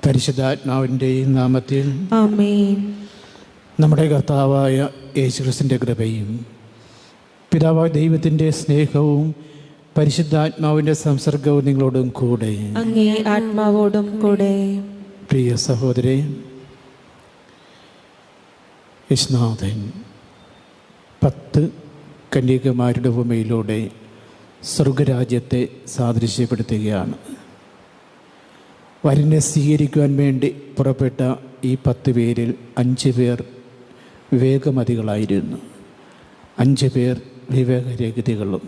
പരിശുദ്ധാത്മാവിൻ്റെ നാമത്തിൽ ആമേൻ. നമ്മുടെ കർത്താവായ യേശുക്രിസ്തുവിൻ്റെ കൃപയും പിതാവായ ദൈവത്തിൻ്റെ സ്നേഹവും പരിശുദ്ധാത്മാവിൻ്റെ സംസർഗവും നിങ്ങളോടും കൂടെ. അങ്ങേ ആത്മാവോടും കൂടെ. പ്രിയ സഹോദരേ, യേശുനാഥൻ 10 കന്യകമാരുടെ ഉപമയിലൂടെ സ്വർഗരാജ്യത്തെ സാദൃശ്യപ്പെടുത്തുകയാണ്. വരനെ സ്വീകരിക്കുവാൻ വേണ്ടി പുറപ്പെട്ട ഈ 10 പേരിൽ 5 പേർ വിവേകമതികളായിരുന്നു, 5 പേർ വിവേകരഹിതകളും.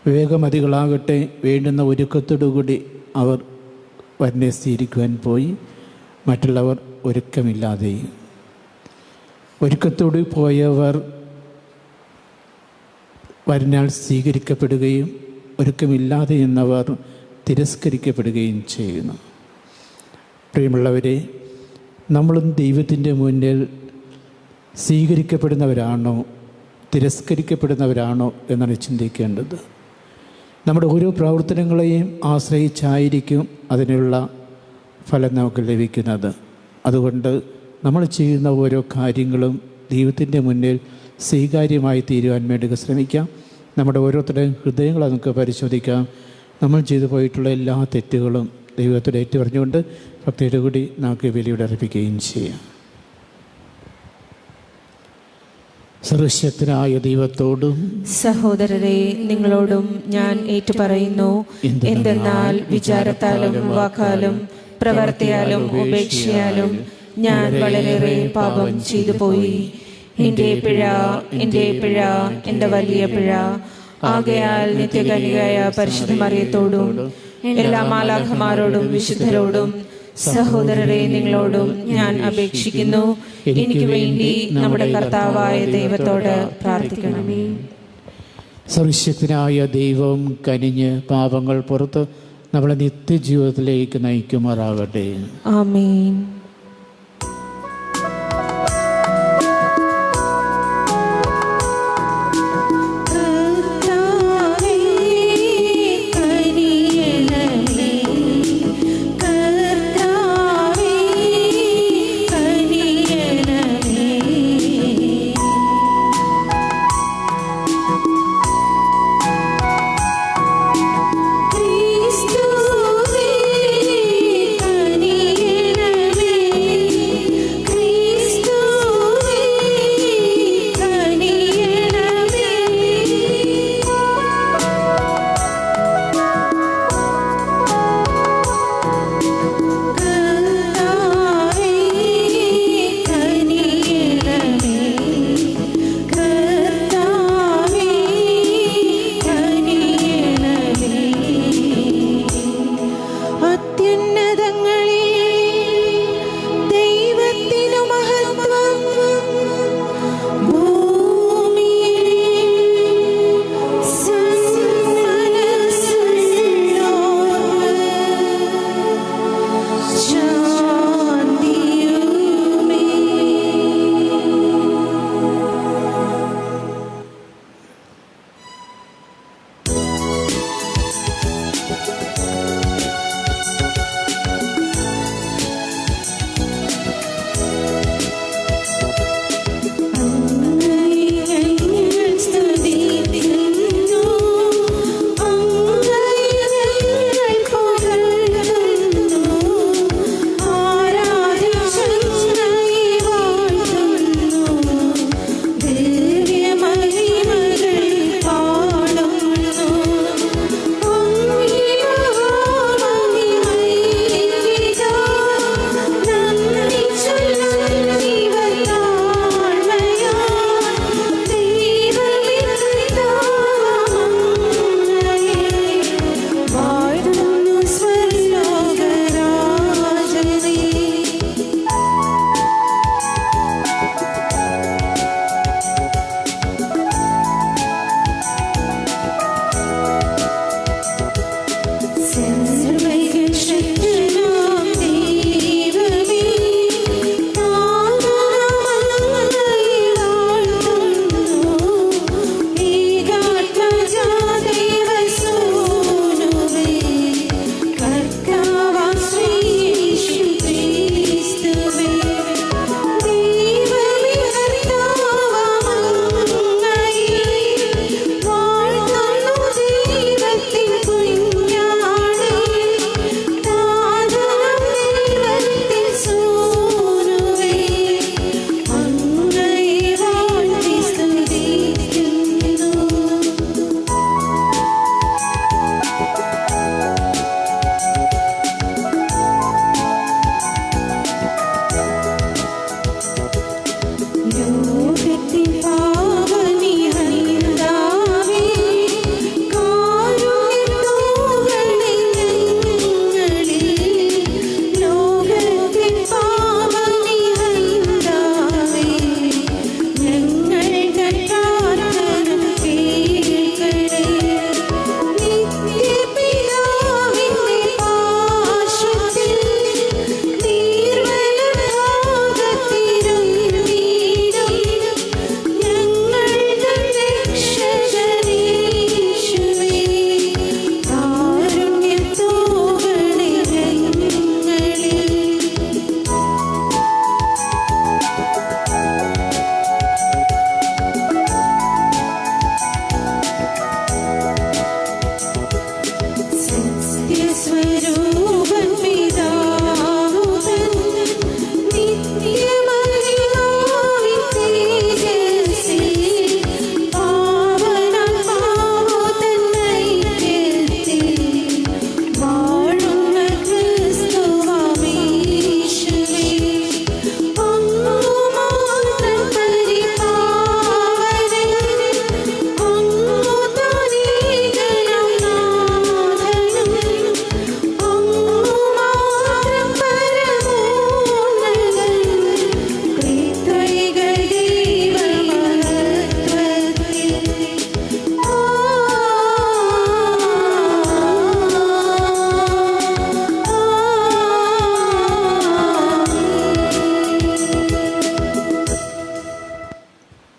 വിവേകമതികളാകട്ടെ വേണ്ടുന്ന ഒരുക്കത്തോടുകൂടി അവർ വരനെ സ്വീകരിക്കുവാൻ പോയി. മറ്റുള്ളവർ ഒരുക്കമില്ലാതെ. ഒരുക്കത്തോട് പോയവർ വരനാൽ സ്വീകരിക്കപ്പെടുകയും ഒരുക്കമില്ലാതെ എന്നവർ തിരസ്കരിക്കപ്പെടുകയും ചെയ്യുന്നു. പ്രിയമുള്ളവരെ, നമ്മളും ദൈവത്തിൻ്റെ മുന്നിൽ സ്വീകരിക്കപ്പെടുന്നവരാണോ തിരസ്കരിക്കപ്പെടുന്നവരാണോ എന്നാണ് ചിന്തിക്കേണ്ടത്. നമ്മുടെ ഓരോ പ്രവർത്തനങ്ങളെയും ആശ്രയിച്ചായിരിക്കും അതിനുള്ള ഫലം നമുക്ക് ലഭിക്കുന്നത്. അതുകൊണ്ട് നമ്മൾ ചെയ്യുന്ന ഓരോ കാര്യങ്ങളും ദൈവത്തിൻ്റെ മുന്നിൽ സ്വീകാര്യമായി തീരുവാൻ വേണ്ടി ശ്രമിക്കാം. നമ്മുടെ ഓരോരുത്തരുടെയും ഹൃദയങ്ങളെ നമുക്ക് പരിശോധിക്കാം. നമ്മൾ ചെയ്തു പോയിട്ടുള്ള എല്ലാ തെറ്റുകളും ദൈവത്തോട് ഏറ്റുപറഞ്ഞുകൊണ്ട് ഭക്തിയോടു കൂടി നമുക്ക് ബലിയോടെ അർപ്പിക്കുകയും ചെയ്യാം. സർവശക്തനായ ദൈവത്തോടും സഹോദരരെ നിങ്ങളോടും ഞാൻ ഏറ്റുപറയുന്നു. എന്തെന്നാൽ വിചാരത്താലും വാക്കാലും പ്രവർത്തിയാലും ഉപേക്ഷയാലും ഞാൻ വളരെയേറെ പാപം ചെയ്തു പോയി. എൻ്റെ പിഴ, എൻ്റെ പിഴ, എൻ്റെ വലിയ പിഴ. ആകയാൽ നിത്യകന്യകയായ പരിശുദ്ധ മറിയത്തോടും എല്ലാ മാലാഖമാരോടും വിശുദ്ധരോടും സഹോദരരെ നിങ്ങളോടും ഞാൻ അപേക്ഷിക്കുന്നു, എനിക്ക് വേണ്ടി നമ്മുടെ കർത്താവായ ദൈവത്തോട് പ്രാർത്ഥിക്കണമേ. സർവശക്തനായ ദൈവം കനിഞ്ഞ് പാപങ്ങൾ പുറത്ത് നമ്മളെ നിത്യജീവിതത്തിലേക്ക് നയിക്കുമാറാകട്ടെ. ആമേൻ. ക്രിസ്തുവേ കനിയണമേ.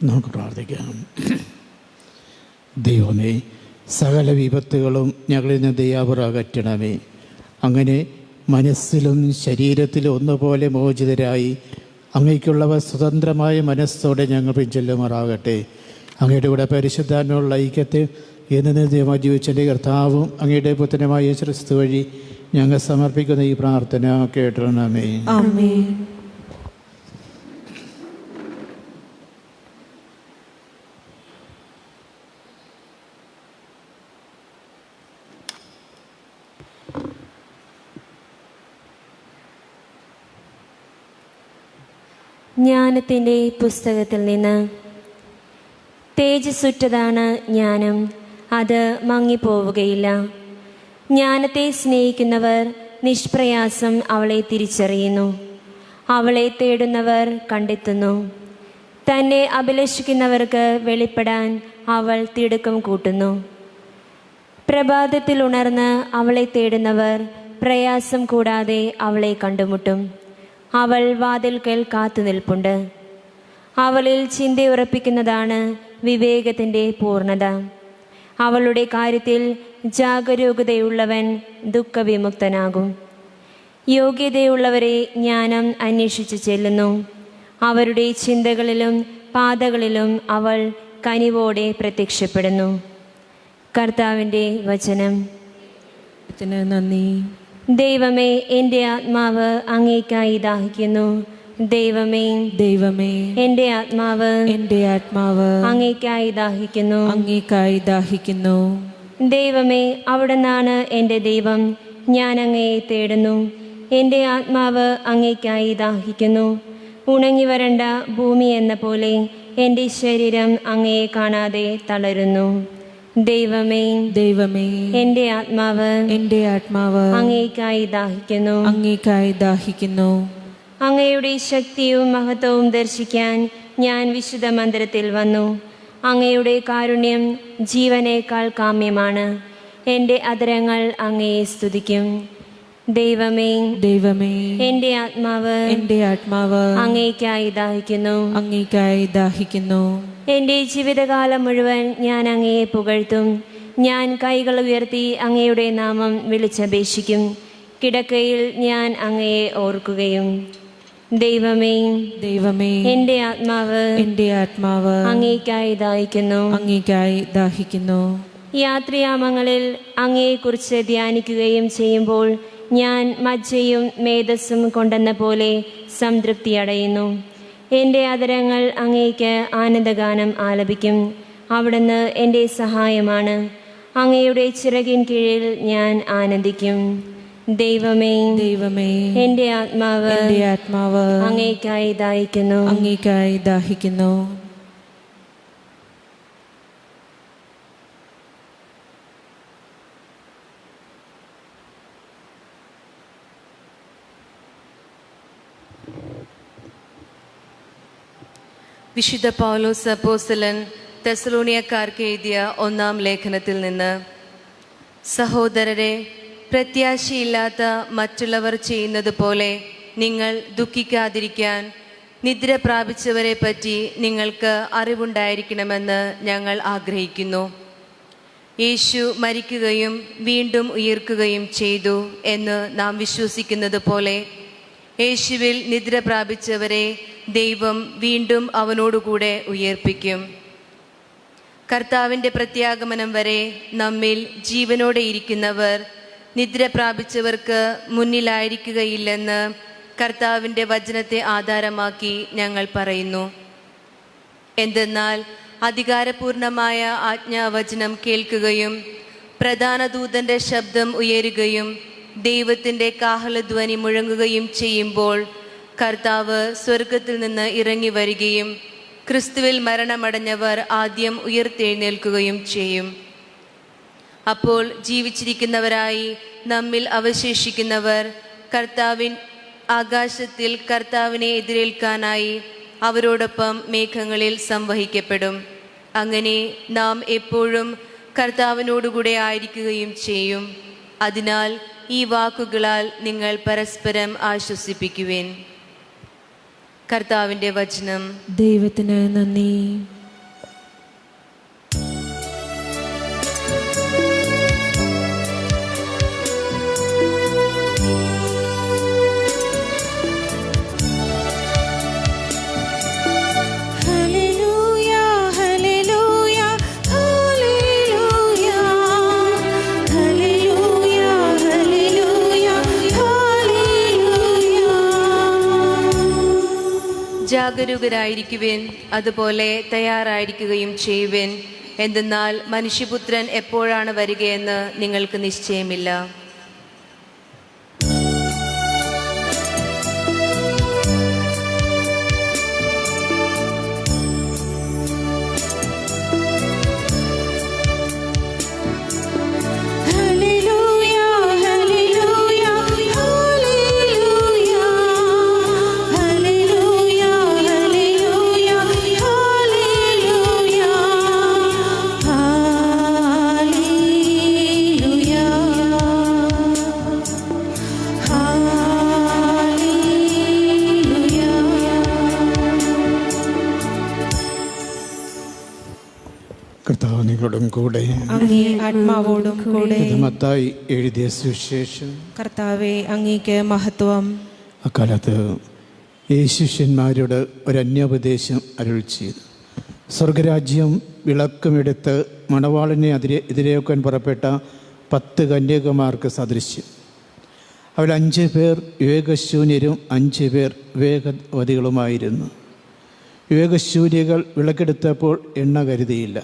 നമുക്ക് പ്രാർത്ഥിക്കാം. ദൈവമേ, സകല വിപത്തുകളും ഞങ്ങളിൽ നിന്ന് ദയാപൂർവ്വം അകറ്റണമേ. അങ്ങനെ മനസ്സിലും ശരീരത്തിലും ഒന്നുപോലെ മോചിതരായി അങ്ങേക്കുള്ളവ സ്വതന്ത്രമായ മനസ്സോടെ ഞങ്ങൾ പിൻചൊല്ലുമാറാകട്ടെ. അങ്ങയുടെ കൂടെ പരിശുദ്ധാത്മാവുള്ള ഐക്യത്തെ എന്ന് ജീവിച്ചൻ്റെ കർത്താവും അങ്ങയുടെ പുത്രനുമായ ക്രിസ്തു വഴി ഞങ്ങൾ സമർപ്പിക്കുന്ന ഈ പ്രാർത്ഥന കേട്ടണമേ. ആമേൻ. ജ്ഞാനത്തിൻ്റെ പുസ്തകത്തിൽ നിന്ന്. തേജസ്സുറ്റതാണ് ജ്ഞാനം, അത് മങ്ങിപ്പോവുകയില്ല. ജ്ഞാനത്തെ സ്നേഹിക്കുന്നവർ നിഷ്പ്രയാസം അവളെ തിരിച്ചറിയുന്നു. അവളെ തേടുന്നവർ കണ്ടെത്തുന്നു. തന്നെ അഭിലഷിക്കുന്നവർക്ക് വെളിപ്പെടാൻ അവൾ തിടുക്കം കൂട്ടുന്നു. പ്രഭാതത്തിൽ ഉണർന്ന് അവളെ തേടുന്നവർ പ്രയാസം കൂടാതെ അവളെ കണ്ടുമുട്ടും. അവൾ വാതിൽക്കൽ കാത്തുനിൽപ്പുണ്ട്. അവളിൽ ചിന്തയുറപ്പിക്കുന്നതാണ് വിവേകത്തിൻ്റെ പൂർണ്ണത. അവളുടെ കാര്യത്തിൽ ജാഗരൂകതയുള്ളവൻ ദുഃഖവിമുക്തനാകും. യോഗ്യതയുള്ളവരെ ജ്ഞാനം അന്വേഷിച്ചു ചെല്ലുന്നു. അവരുടെ ചിന്തകളിലും പാതകളിലും അവൾ കനിവോടെ പ്രത്യക്ഷപ്പെടുന്നു. കർത്താവിൻ്റെ വചനം. നന്ദി. ദൈവമേ, എൻ്റെ ആത്മാവ് അങ്ങേയ്ക്കായി ദാഹിക്കുന്നു. ദൈവമേ, ദൈവമേ, എൻ്റെ ആത്മാവ് അങ്ങേയ്ക്കായി ദാഹിക്കുന്നു. ദൈവമേ, അവിടുന്നാണ് എൻ്റെ ദൈവം. ഞാൻ അങ്ങയെ തേടുന്നു. എൻ്റെ ആത്മാവ് അങ്ങേയ്ക്കായി ദാഹിക്കുന്നു. ഉണങ്ങി വരണ്ട ഭൂമി എന്ന പോലെ എൻ്റെ ശരീരം അങ്ങയെ കാണാതെ തളരുന്നു. ദൈവമേ, ദൈവമേ, എൻ്റെ ആത്മാവ് അങ്ങേയ്ക്കായി ദാഹിക്കുന്നു. അങ്ങയുടെ ശക്തിയും മഹത്വവും ദർശിക്കാൻ ഞാൻ വിശുദ്ധ മന്ദിരത്തിൽ വന്നു. അങ്ങയുടെ കാരുണ്യം ജീവനേക്കാൾ കാമ്യമാണ്. എൻ്റെ അധരങ്ങൾ അങ്ങയെ സ്തുതിക്കും. ദൈവമേ, ദൈവമേ, എൻ്റെ ആത്മാവ് അങ്ങേയ്ക്കായി ദാഹിക്കുന്നു. എൻ്റെ ജീവിതകാലം മുഴുവൻ ഞാൻ അങ്ങയെ പുകഴ്ത്തും. ഞാൻ കൈകൾ ഉയർത്തി അങ്ങയുടെ നാമം വിളിച്ചപേക്ഷിക്കും. കിടക്കയിൽ ഞാൻ അങ്ങയെ ഓർക്കുകയും. ദൈവമേ, ദൈവമേ, എൻ്റെ ആത്മാവ് അങ്ങേയ്ക്കായി ദാഹിക്കുന്നു. യാത്രായാമങ്ങളിൽ അങ്ങയെക്കുറിച്ച് ധ്യാനിക്കുകയും ചെയ്യുമ്പോൾ ഞാൻ മജ്ജയും മേധസ്സും കൊണ്ടെന്ന പോലെ സംതൃപ്തി അടയുന്നു. എൻ്റെ അധരങ്ങൾ അങ്ങേയ്ക്ക് ആനന്ദഗാനം ആലപിക്കും. അവിടുന്ന് എൻ്റെ സഹായമാണ്. അങ്ങയുടെ ചിറകിൻ കീഴിൽ ഞാൻ ആനന്ദിക്കും. ദൈവമേ, ദൈവമേ, എൻ്റെ ആത്മാവ് അങ്ങേയ്ക്കായി ദാഹിക്കുന്നു. വിശുദ്ധ പൗലോസ് അപ്പോസ്തലൻ തെസ്സലോനിയക്കാർക്ക് എഴുതിയ 1-ാം ലേഖനത്തിൽ നിന്ന്. സഹോദരരെ, പ്രത്യാശയില്ലാത്ത മറ്റുള്ളവർ ചെയ്യുന്നത് പോലെ നിങ്ങൾ ദുഃഖിക്കാതിരിക്കാൻ നിദ്ര പ്രാപിച്ചവരെ പറ്റി നിങ്ങൾക്ക് അറിവുണ്ടായിരിക്കണമെന്ന് ഞങ്ങൾ ആഗ്രഹിക്കുന്നു. യേശു മരിക്കുകയും വീണ്ടും ഉയർക്കുകയും ചെയ്തു എന്ന് നാം വിശ്വസിക്കുന്നത് പോലെ യേശുവിൽ നിദ്ര പ്രാപിച്ചവരെ ദൈവം വീണ്ടും അവനോടുകൂടെ ഉയർപ്പിക്കും. കർത്താവിൻ്റെ പ്രത്യാഗമനം വരെ നമ്മിൽ ജീവനോടെ ഇരിക്കുന്നവർ നിദ്ര പ്രാപിച്ചവർക്ക് മുന്നിലായിരിക്കുകയില്ലെന്ന് കർത്താവിൻ്റെ വചനത്തെ ആധാരമാക്കി ഞങ്ങൾ പറയുന്നു. എന്തെന്നാൽ അധികാരപൂർണമായ ആജ്ഞാവചനം കേൾക്കുകയും പ്രധാന ദൂതൻ്റെ ശബ്ദം ഉയരുകയും ദൈവത്തിൻ്റെ കാഹളധ്വനി മുഴങ്ങുകയും ചെയ്യുമ്പോൾ കർത്താവ് സ്വർഗത്തിൽ നിന്ന് ഇറങ്ങി വരികയും ക്രിസ്തുവിൽ മരണമടഞ്ഞവർ ആദ്യം ഉയർത്തെഴുന്നേൽക്കുകയും ചെയ്യും. അപ്പോൾ ജീവിച്ചിരിക്കുന്നവരായി നമ്മിൽ അവശേഷിക്കുന്നവർ ആകാശത്തിൽ കർത്താവിനെ എതിരേൽക്കാനായി അവരോടൊപ്പം മേഘങ്ങളിൽ സംവഹിക്കപ്പെടും. അങ്ങനെ നാം എപ്പോഴും കർത്താവിനോടുകൂടെ ആയിരിക്കുകയും ചെയ്യും. അതിനാൽ ഈ വാക്കുകളാൽ നിങ്ങൾ പരസ്പരം ആശ്വസിപ്പിക്കുവിൻ. കർത്താവിൻ്റെ വചനം. ദൈവത്തിന് നന്ദി. ജാഗരൂകരായിരിക്കുവിൻ, അതുപോലെ തയ്യാറായിരിക്കുകയും ചെയ്യുവിൻ. എന്തെന്നാൽ മനുഷ്യപുത്രൻ എപ്പോഴാണ് വരികയെന്ന് നിങ്ങൾക്ക് നിശ്ചയമില്ല. കർത്താവ് നിങ്ങളോടും കൂടെ, അങ്ങേ ആത്മാവോടും കൂടെ. മത്തായി എഴുതിയ സുവിശേഷം. കർത്താവേ, അങ്ങേക്ക് മഹത്വം. അക്കാലത്ത് യേശുശന്മാരോട് ഒരു അന്യോപദേശം അരുൾ ചെയ്തു. സ്വർഗരാജ്യം വിളക്കുമെടുത്ത് മണവാളനെ എതിരേൽക്കാൻ പുറപ്പെട്ട 10 കന്യകമാർക്ക് സദൃശ്യം. അവരിൽ 5 പേർ വിവേകശൂന്യരും 5 പേർ വിവേകവതികളുമായിരുന്നു. വിവേകശൂന്യകൾ വിളക്കെടുത്തപ്പോൾ എണ്ണ കരുതിയില്ല.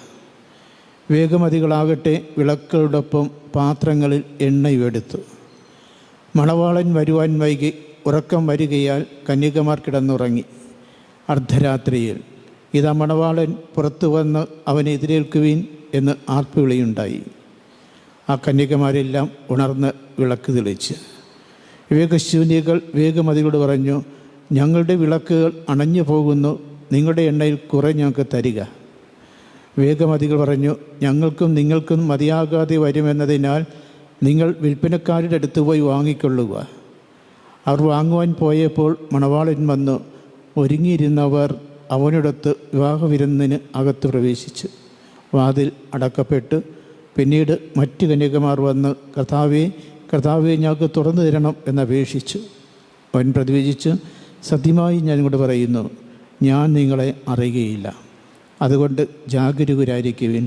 വിവേകമതികളാകട്ടെ വിളക്കുകളോടൊപ്പം പാത്രങ്ങളിൽ എണ്ണയും എടുത്തു. മണവാളൻ വരുവാൻ വൈകി. ഉറക്കം വരികയാൽ കന്യകമാർ കിടന്നുറങ്ങി. അർദ്ധരാത്രിയിൽ ഇതാ മണവാളൻ പുറത്തു വന്ന് അവനെ എതിരേൽക്കുവിൻ എന്ന് ആർപ്പുവിളിയുണ്ടായി. ആ കന്യകമാരെല്ലാം ഉണർന്ന് വിളക്ക് തെളിച്ച്. വിവേകശൂന്യകൾ വിവേകമതികളോട് പറഞ്ഞു, ഞങ്ങളുടെ വിളക്കുകൾ അണഞ്ഞു പോകുന്നു, നിങ്ങളുടെ എണ്ണയിൽ കുറെ ഞങ്ങൾക്ക് തരിക. വിവേകമതികൾ പറഞ്ഞു, ഞങ്ങൾക്കും നിങ്ങൾക്കും മതിയാകാതെ വരുമെന്നതിനാൽ നിങ്ങൾ വിൽപ്പനക്കാരുടെ അടുത്ത് പോയി വാങ്ങിക്കൊള്ളുക. അവർ വാങ്ങുവാൻ പോയപ്പോൾ മണവാളൻ വന്നു. ഒരുങ്ങിയിരുന്നവർ അവനോടൊത്ത് വിവാഹവിരുന്നിന് അകത്ത് പ്രവേശിച്ചു. വാതിൽ അടക്കപ്പെട്ടു. പിന്നീട് മറ്റു കന്യകമാർ വന്ന്, കർത്താവേ കർത്താവെ, ഞങ്ങൾക്ക് തുറന്നു തരണം എന്നപേക്ഷിച്ചു. അവൻ പ്രതിവചിച്ച്, സത്യമായി ഞാൻ ഇങ്ങോട്ട് പറയുന്നു, ഞാൻ നിങ്ങളെ അറിയുകയില്ല. അതുകൊണ്ട് ജാഗരൂകരായിരിക്കുവിൻ.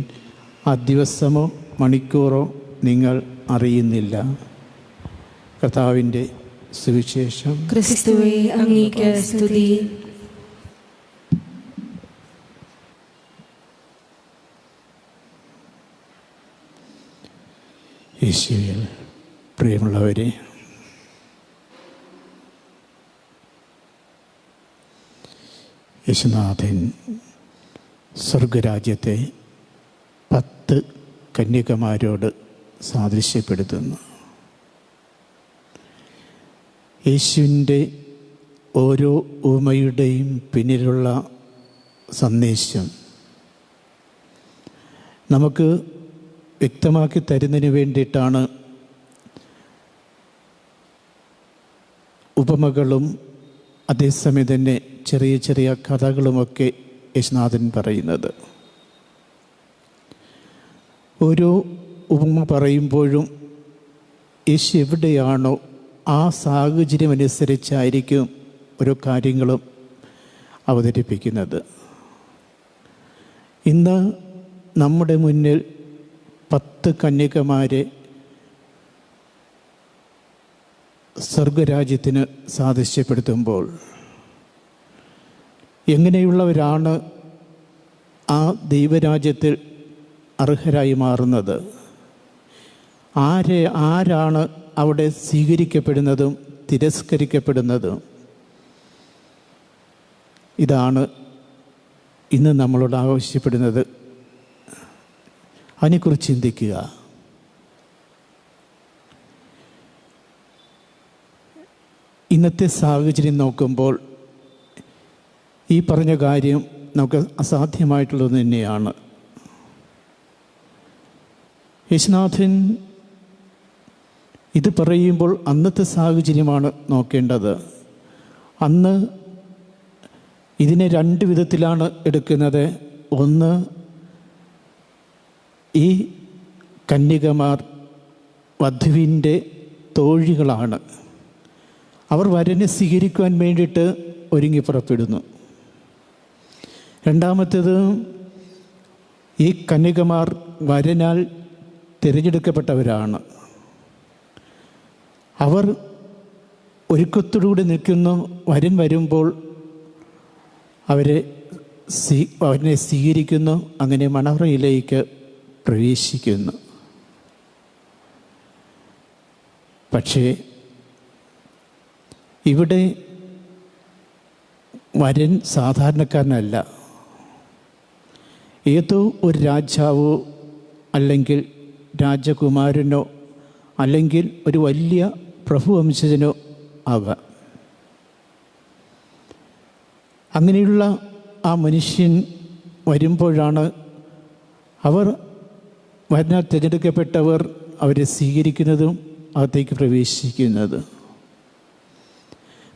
ആ ദിവസമോ മണിക്കൂറോ നിങ്ങൾ അറിയുന്നില്ല. കർത്താവിൻ്റെ സുവിശേഷം. ക്രിസ്തുവേ, അങ്ങേക്ക് സ്തുതി. യേശുവിൽ പ്രിയമുള്ളവരെ, യേശുനാഥൻ സ്വർഗരാജ്യത്തെ 10 കന്യകമാരോട് സാദൃശ്യപ്പെടുത്തുന്നു. യേശുവിൻ്റെ ഓരോ ഉപമയുടെയും പിന്നിലുള്ള സന്ദേശം നമുക്ക് വ്യക്തമാക്കി തരുന്നതിന് വേണ്ടിയിട്ടാണ് ഉപമകളും അതേസമയം തന്നെ ചെറിയ ചെറിയ കഥകളുമൊക്കെ യേശുനാഥൻ പറയുന്നത്. ഓരോ ഉപമ പറയുമ്പോഴും യേശു എവിടെയാണോ ആ സാഹചര്യം അനുസരിച്ചായിരിക്കും ഓരോ കാര്യങ്ങളും അവതരിപ്പിക്കുന്നത്. ഇന്ന് നമ്മുടെ മുന്നിൽ 10 കന്യകമാരെ സ്വർഗരാജ്യത്തിന് സാദൃശ്യപ്പെടുത്തുമ്പോൾ എങ്ങനെയുള്ളവരാണ് ആ ദൈവരാജ്യത്തിൽ അർഹരായി മാറുന്നത്? ആരാണ് അവിടെ സ്വീകരിക്കപ്പെടുന്നതും തിരസ്കരിക്കപ്പെടുന്നതും? ഇതാണ് ഇന്ന് നമ്മളോട് ആവശ്യപ്പെടുന്നത്. അതിനെക്കുറിച്ച് ചിന്തിക്കുക. ഇന്നത്തെ സാഹചര്യം നോക്കുമ്പോൾ ഈ പറഞ്ഞ കാര്യം നമുക്ക് അസാധ്യമായിട്ടുള്ളത് തന്നെയാണ്. യേശുനാഥൻ ഇത് പറയുമ്പോൾ അന്നത്തെ സാഹചര്യമാണ് നോക്കേണ്ടത്. അന്ന് ഇതിനെ 2 വിധത്തിലാണ് എടുക്കുന്നത്. ഒന്ന്, ഈ കന്യകമാർ വധുവിൻ്റെ തോഴികളാണ്. അവർ വരനെ സ്വീകരിക്കുവാൻ വേണ്ടിയിട്ട് ഒരുങ്ങി പുറപ്പെടുന്നു. രണ്ടാമത്തേത്, ഈ കന്യകമാർ വരനാൽ തിരഞ്ഞെടുക്കപ്പെട്ടവരാണ്. അവർ ഒരുക്കത്തോടുകൂടി നിൽക്കുന്നു. വരൻ വരുമ്പോൾ അവനെ സ്വീകരിക്കുന്നു. അങ്ങനെ മണവറയിലേക്ക് പ്രവേശിക്കുന്നു. പക്ഷേ ഇവിടെ വരൻ സാധാരണക്കാരനല്ല. ഏതോ ഒരു രാജാവോ അല്ലെങ്കിൽ രാജകുമാരനോ അല്ലെങ്കിൽ ഒരു വലിയ പ്രഭുവംശജനോ ആകാം. അങ്ങനെയുള്ള ആ മനുഷ്യൻ വരുമ്പോഴാണ് വരനാൽ തിരഞ്ഞെടുക്കപ്പെട്ടവർ അവരെ സ്വീകരിക്കുന്നതും അകത്തേക്ക് പ്രവേശിക്കുന്നത്.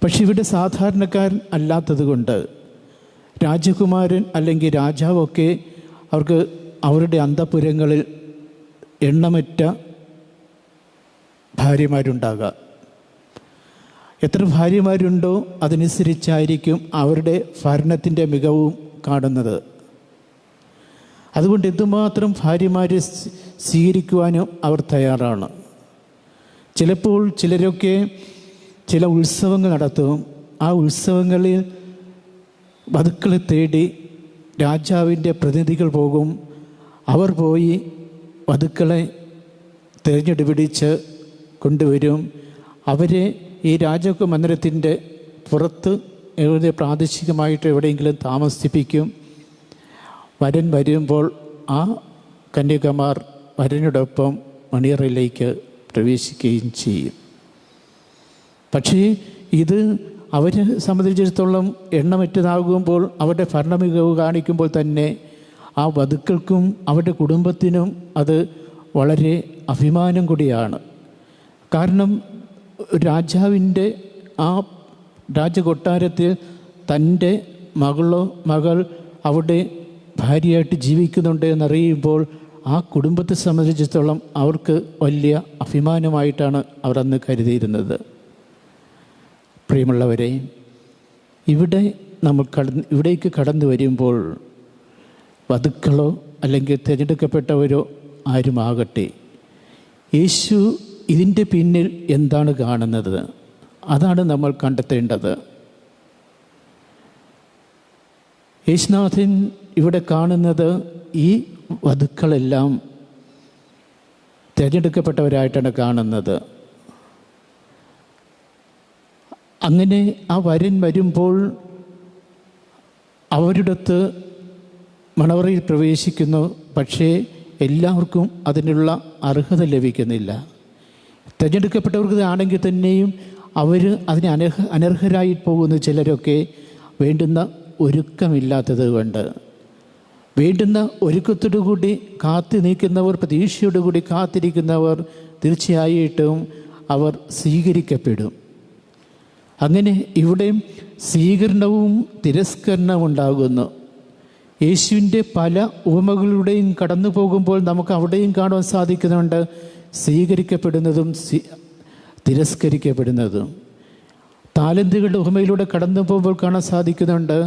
പക്ഷെ ഇവിടെ സാധാരണക്കാരൻ അല്ലാത്തത് കൊണ്ട് രാജകുമാരൻ അല്ലെങ്കിൽ രാജാവൊക്കെ അവർക്ക് അവരുടെ അന്തഃപുരങ്ങളിൽ എണ്ണമറ്റ ഭാര്യമാരുണ്ടാകാം. എത്ര ഭാര്യമാരുണ്ടോ അതനുസരിച്ചായിരിക്കും അവരുടെ ഭരണത്തിൻ്റെ മികവും കാണുന്നത്. അതുകൊണ്ട് എന്തുമാത്രം ഭാര്യമാരെ സ്വീകരിക്കുവാനും അവർ തയ്യാറാണ്. ചിലപ്പോൾ ചിലരൊക്കെ ചില ഉത്സവങ്ങൾ നടത്തും. ആ ഉത്സവങ്ങളിൽ വധുക്കളെ തേടി രാജാവിൻ്റെ പ്രതിനിധികൾ പോകും. അവർ പോയി വധുക്കളെ തിരഞ്ഞെടുപ്പിടിച്ച് കൊണ്ടുവരും. അവരെ ഈ രാജമന്ദിരത്തിൻ്റെ പുറത്ത് പ്രാദേശികമായിട്ട് എവിടെയെങ്കിലും താമസിപ്പിക്കും. വരൻ വരുമ്പോൾ ആ കന്യകമാർ വരനോടൊപ്പം മണിയറയിലേക്ക് പ്രവേശിക്കുകയും ചെയ്യും. പക്ഷേ ഇത് അവരെ സംബന്ധിച്ചിടത്തോളം എണ്ണമറ്റതാകുമ്പോൾ അവരുടെ ഭരണമികവ് കാണിക്കുമ്പോൾ തന്നെ ആ വധുക്കൾക്കും അവരുടെ കുടുംബത്തിനും അത് വളരെ അഭിമാനം കൂടിയാണ്. കാരണം രാജാവിൻ്റെ ആ രാജകൊട്ടാരത്തിൽ തൻ്റെ മകൾ അവിടെ ഭാര്യയായിട്ട് ജീവിക്കുന്നുണ്ട് എന്നറിയുമ്പോൾ ആ കുടുംബത്തെ സംബന്ധിച്ചിടത്തോളം അവർക്ക് വലിയ അഭിമാനമായിട്ടാണ് അവർ അന്ന് കരുതിയിരുന്നത്. പ്രിയമുള്ളവരെ, ഇവിടേക്ക് കടന്നു വരുമ്പോൾ വധുക്കളോ അല്ലെങ്കിൽ തിരഞ്ഞെടുക്കപ്പെട്ടവരോ ആരുമാകട്ടെ, യേശു ഇതിൻ്റെ പിന്നിൽ എന്താണ് കാണുന്നത്? അതാണ് നമ്മൾ കണ്ടെത്തേണ്ടത്. യേശുനാഥൻ ഇവിടെ കാണുന്നത് ഈ വധുക്കളെല്ലാം തിരഞ്ഞെടുക്കപ്പെട്ടവരായിട്ടാണ് കാണുന്നത്. അങ്ങനെ ആ വരൻ വരുമ്പോൾ അവരുടെടുത്ത് മണവറയിൽ പ്രവേശിക്കുന്നു. പക്ഷേ എല്ലാവർക്കും അതിനുള്ള അർഹത ലഭിക്കുന്നില്ല. തിരഞ്ഞെടുക്കപ്പെട്ടവർക്ക് ആണെങ്കിൽ തന്നെയും അവർ അതിന് അനർഹരായി പോകുന്ന ചിലരൊക്കെ വേണ്ടുന്ന ഒരുക്കമില്ലാത്തത് കൊണ്ട്, വേണ്ടുന്ന ഒരുക്കത്തോടുകൂടി കാത്തു നിൽക്കുന്നവർ, പ്രതീക്ഷയോടുകൂടി കാത്തിരിക്കുന്നവർ തീർച്ചയായിട്ടും അവർ സ്വീകരിക്കപ്പെടും. അങ്ങനെ ഇവിടെ സ്വീകരണവും തിരസ്കരണവും ഉണ്ടാകുന്നു. യേശുവിൻ്റെ പല ഉപമകളിലൂടെയും കടന്നു പോകുമ്പോൾ നമുക്ക് അവിടെയും കാണുവാൻ സാധിക്കുന്നുണ്ട് സ്വീകരിക്കപ്പെടുന്നതും തിരസ്കരിക്കപ്പെടുന്നതും. താലന്തുകളുടെ ഉപമയിലൂടെ കടന്നു പോകുമ്പോൾ കാണാൻ സാധിക്കുന്നുണ്ട്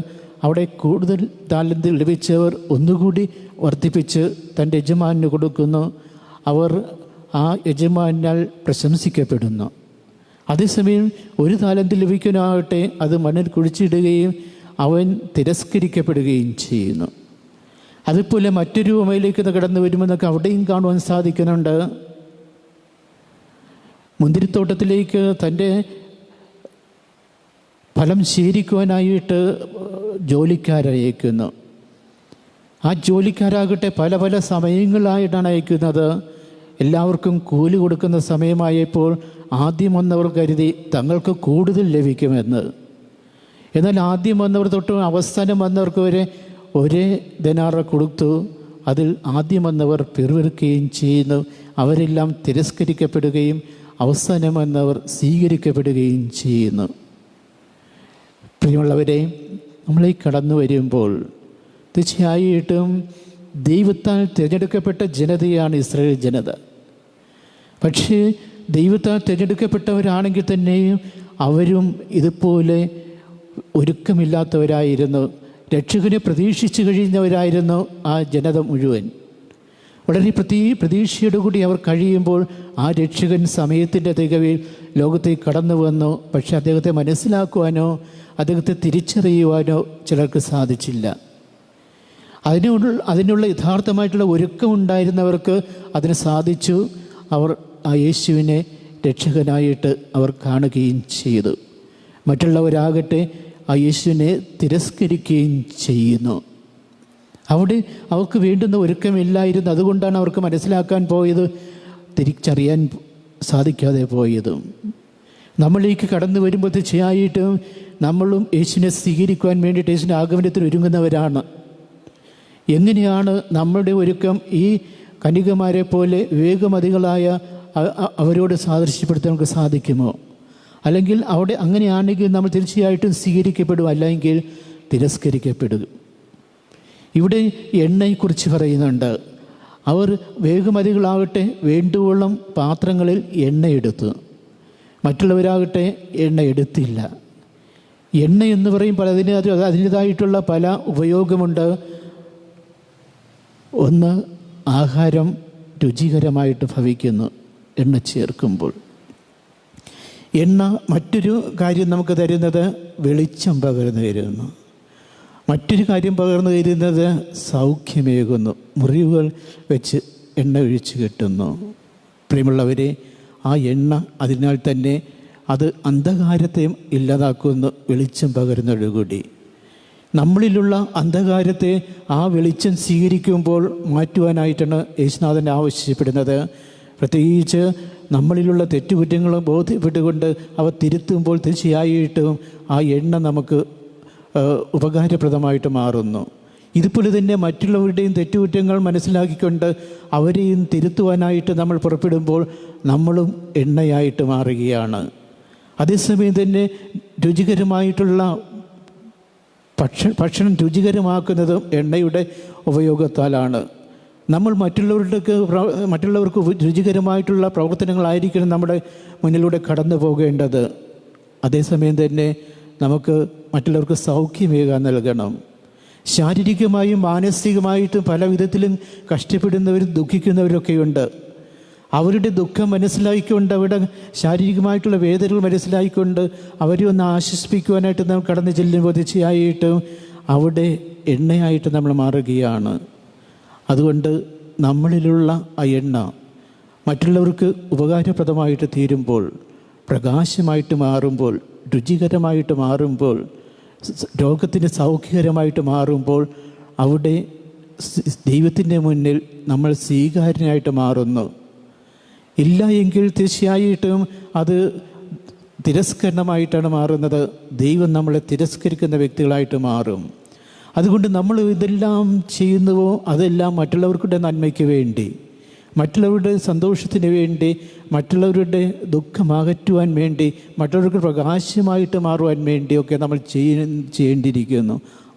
അവിടെ കൂടുതൽ താലന്ത് ലഭിച്ചവർ ഒന്നുകൂടി വർദ്ധിപ്പിച്ച് തൻ്റെ യജമാനന് കൊടുക്കുന്നു. അവർ ആ യജമാനാൽ പ്രശംസിക്കപ്പെടുന്നു. അതേസമയം ഒരു താലന്ത് ലഭിക്കാനാകട്ടെ അത് മണ്ണിൽ കുഴിച്ചിടുകയും അവൻ തിരസ്കരിക്കപ്പെടുകയും ചെയ്യുന്നു. അതുപോലെ മറ്റൊരു ഉപമയിലേക്ക് കടന്നു വരുമെന്നൊക്കെ അവിടെയും കാണുവാൻ സാധിക്കുന്നുണ്ട്. മുന്തിരിത്തോട്ടത്തിലേക്ക് തൻ്റെ ഫലം ശേഖരിക്കുവാനായിട്ട് ജോലിക്കാരയക്കുന്നു. ആ ജോലിക്കാരാകട്ടെ പല പല സമയങ്ങളായിട്ടാണ് അയക്കുന്നത്. എല്ലാവർക്കും കൂലി കൊടുക്കുന്ന സമയമായപ്പോൾ ആദ്യം വന്നവർ കരുതി തങ്ങൾക്ക് കൂടുതൽ ലഭിക്കുമെന്ന്. എന്നാൽ ആദ്യം വന്നവർ തൊട്ട് അവസാനം വന്നവർക്ക് വരെ ഒരേ ദിനാറ കൊടുത്തു. അതിൽ ആദ്യം വന്നവർ പിറുവിറുക്കുകയും ചെയ്യുന്നു. അവരെല്ലാം തിരസ്കരിക്കപ്പെടുകയും അവസാനം വന്നവർ സ്വീകരിക്കപ്പെടുകയും ചെയ്യുന്നു. പ്രിയമുള്ളവരെ, നമ്മളീ കടന്നു വരുമ്പോൾ തീർച്ചയായിട്ടും ദൈവത്താൽ തിരഞ്ഞെടുക്കപ്പെട്ട ജനതയാണ് ഇസ്രായേൽ ജനത. പക്ഷേ ദൈവത്താൽ തിരഞ്ഞെടുക്കപ്പെട്ടവരാണെങ്കിൽ തന്നെയും അവരും ഇതുപോലെ ഒരുക്കമില്ലാത്തവരായിരുന്നു. രക്ഷകനെ പ്രതീക്ഷിച്ചു കഴിഞ്ഞവരായിരുന്നു ആ ജനത മുഴുവൻ. വളരെ പ്രതീക്ഷയോടുകൂടി അവർ കഴിയുമ്പോൾ ആ രക്ഷകൻ സമയത്തിൻ്റെ തികവിൽ ലോകത്തേക്ക് കടന്നു വന്നു. പക്ഷെ അദ്ദേഹത്തെ മനസ്സിലാക്കുവാനോ അദ്ദേഹത്തെ തിരിച്ചറിയുവാനോ ചിലർക്ക് സാധിച്ചില്ല. അതിനുള്ള യഥാർത്ഥമായിട്ടുള്ള ഒരുക്കമുണ്ടായിരുന്നവർക്ക് അതിന് സാധിച്ചു. അവർ ആ യേശുവിനെ രക്ഷകനായിട്ട് അവർ കാണുകയും ചെയ്തു. മറ്റുള്ളവരാകട്ടെ ആ യേശുവിനെ തിരസ്കരിക്കുകയും ചെയ്യുന്നു. അവിടെ അവർക്ക് വേണ്ടുന്ന ഒരുക്കമില്ലായിരുന്നു. അതുകൊണ്ടാണ് അവർക്ക് മനസ്സിലാക്കാൻ പോയത്, തിരിച്ചറിയാൻ സാധിക്കാതെ പോയത്. നമ്മളിലേക്ക് കടന്നു വരുമ്പോൾ തീർച്ചയായിട്ടും നമ്മളും യേശുവിനെ സ്വീകരിക്കുവാൻ വേണ്ടിയിട്ട് യേശുവിൻ്റെ ആഗമനത്തിൽ ഒരുങ്ങുന്നവരാണ്. എങ്ങനെയാണ് നമ്മളുടെ ഒരുക്കം? ഈ കന്യകമാരെ പോലെ വിവേകമതികളായ അവരോട് സാദൃശ്യപ്പെടുത്താൻ നമുക്ക് സാധിക്കുമോ? അല്ലെങ്കിൽ അവിടെ അങ്ങനെയാണെങ്കിൽ നമ്മൾ തീർച്ചയായിട്ടും സ്വീകരിക്കപ്പെടും, അല്ലെങ്കിൽ തിരസ്കരിക്കപ്പെടും. ഇവിടെ എണ്ണയെക്കുറിച്ച് പറയുന്നുണ്ട്. അവർ വേഗമതികളാകട്ടെ വേണ്ടുവോളം പാത്രങ്ങളിൽ എണ്ണയെടുത്തു, മറ്റുള്ളവരാകട്ടെ എണ്ണ എടുത്തില്ല. എണ്ണ എന്ന് പറയുമ്പോൾ അതിൻ്റേതായിട്ടുള്ള പല ഉപയോഗമുണ്ട്. ഒന്ന്, ആഹാരം രുചികരമായിട്ട് ഭവിക്കുന്നു എണ്ണ ചേർക്കുമ്പോൾ. എണ്ണ മറ്റൊരു കാര്യം നമുക്ക് തരുന്നത് വെളിച്ചം പകർന്നു തരുന്നു. മറ്റൊരു കാര്യം പകർന്നു തരുന്നത് സൗഖ്യമേകുന്നു. മുറിവുകൾ വെച്ച് എണ്ണ ഒഴിച്ച് കിട്ടുന്നു. പ്രിയമുള്ളവരെ, ആ എണ്ണ അതിനാൽ തന്നെ അത് അന്ധകാരത്തെയും ഇല്ലാതാക്കുന്നു, വെളിച്ചം പകരുന്നതോടുകൂടി. നമ്മളിലുള്ള അന്ധകാരത്തെ ആ വെളിച്ചം സ്വീകരിക്കുമ്പോൾ മാറ്റുവാനായിട്ടാണ് യേശുനാഥൻ ആവശ്യപ്പെടുന്നത്. പ്രത്യേകിച്ച് നമ്മളിലുള്ള തെറ്റുകുറ്റങ്ങൾ ബോധ്യപ്പെട്ടുകൊണ്ട് അവ തിരുത്തുമ്പോൾ തീർച്ചയായിട്ടും ആ എണ്ണ നമുക്ക് ഉപകാരപ്രദമായിട്ട് മാറുന്നു. ഇതുപോലെ തന്നെ മറ്റുള്ളവരുടെയും തെറ്റുകുറ്റങ്ങൾ മനസ്സിലാക്കിക്കൊണ്ട് അവരെയും തിരുത്തുവാനായിട്ട് നമ്മൾ പുറപ്പെടുമ്പോൾ നമ്മളും എണ്ണയായിട്ട് മാറുകയാണ്. അതേസമയം തന്നെ രുചികരമായിട്ടുള്ള ഭക്ഷണം രുചികരമാക്കുന്നതും എണ്ണയുടെ ഉപയോഗത്താലാണ്. നമ്മൾ മറ്റുള്ളവർക്ക് രുചികരമായിട്ടുള്ള പ്രവർത്തനങ്ങളായിരിക്കണം നമ്മുടെ മുന്നിലൂടെ കടന്നു പോകേണ്ടത്. അതേസമയം തന്നെ നമുക്ക് മറ്റുള്ളവർക്ക് സൗഖ്യമേകാൻ നൽകണം. ശാരീരികമായും മാനസികമായിട്ടും പല വിധത്തിലും കഷ്ടപ്പെടുന്നവരും ദുഃഖിക്കുന്നവരൊക്കെയുണ്ട്. അവരുടെ ദുഃഖം മനസ്സിലാക്കിക്കൊണ്ട്, അവരുടെ ശാരീരികമായിട്ടുള്ള വേദനകൾ മനസ്സിലാക്കിക്കൊണ്ട് അവരെ ഒന്ന് ആശ്വസിപ്പിക്കുവാനായിട്ട് നാം കടന്നു ചെല്ലുമ്പോൾ തീർച്ചയായിട്ടും അവിടെ എണ്ണയായിട്ട് നമ്മൾ മാറുകയാണ്. അതുകൊണ്ട് നമ്മളിലുള്ള ആ എണ്ണ മറ്റുള്ളവർക്ക് ഉപകാരപ്രദമായിട്ട് തീരുമ്പോൾ, പ്രകാശമായിട്ട് മാറുമ്പോൾ, രുചികരമായിട്ട് മാറുമ്പോൾ, രോഗത്തിന് സൗഖ്യകരമായിട്ട് മാറുമ്പോൾ അവിടെ ദൈവത്തിൻ്റെ മുന്നിൽ നമ്മൾ സ്വീകാര്യനായിട്ട് മാറുന്നു. ഇല്ല എങ്കിൽ തീർച്ചയായിട്ടും അത് തിരസ്കരണമായിട്ടാണ് മാറുന്നത്. ദൈവം നമ്മളെ തിരസ്കരിക്കുന്ന വ്യക്തികളായിട്ട് മാറും. അതുകൊണ്ട് നമ്മൾ ഇതെല്ലാം ചെയ്യുന്നുവോ അതെല്ലാം മറ്റുള്ളവർക്കുടെ നന്മയ്ക്ക് വേണ്ടി, മറ്റുള്ളവരുടെ സന്തോഷത്തിന് വേണ്ടി, മറ്റുള്ളവരുടെ ദുഃഖം അകറ്റുവാൻ വേണ്ടി, മറ്റുള്ളവർക്ക് പ്രകാശമായിട്ട് മാറുവാൻ വേണ്ടിയൊക്കെ നമ്മൾ ചെയ്യേണ്ടിയിരിക്കുന്നു.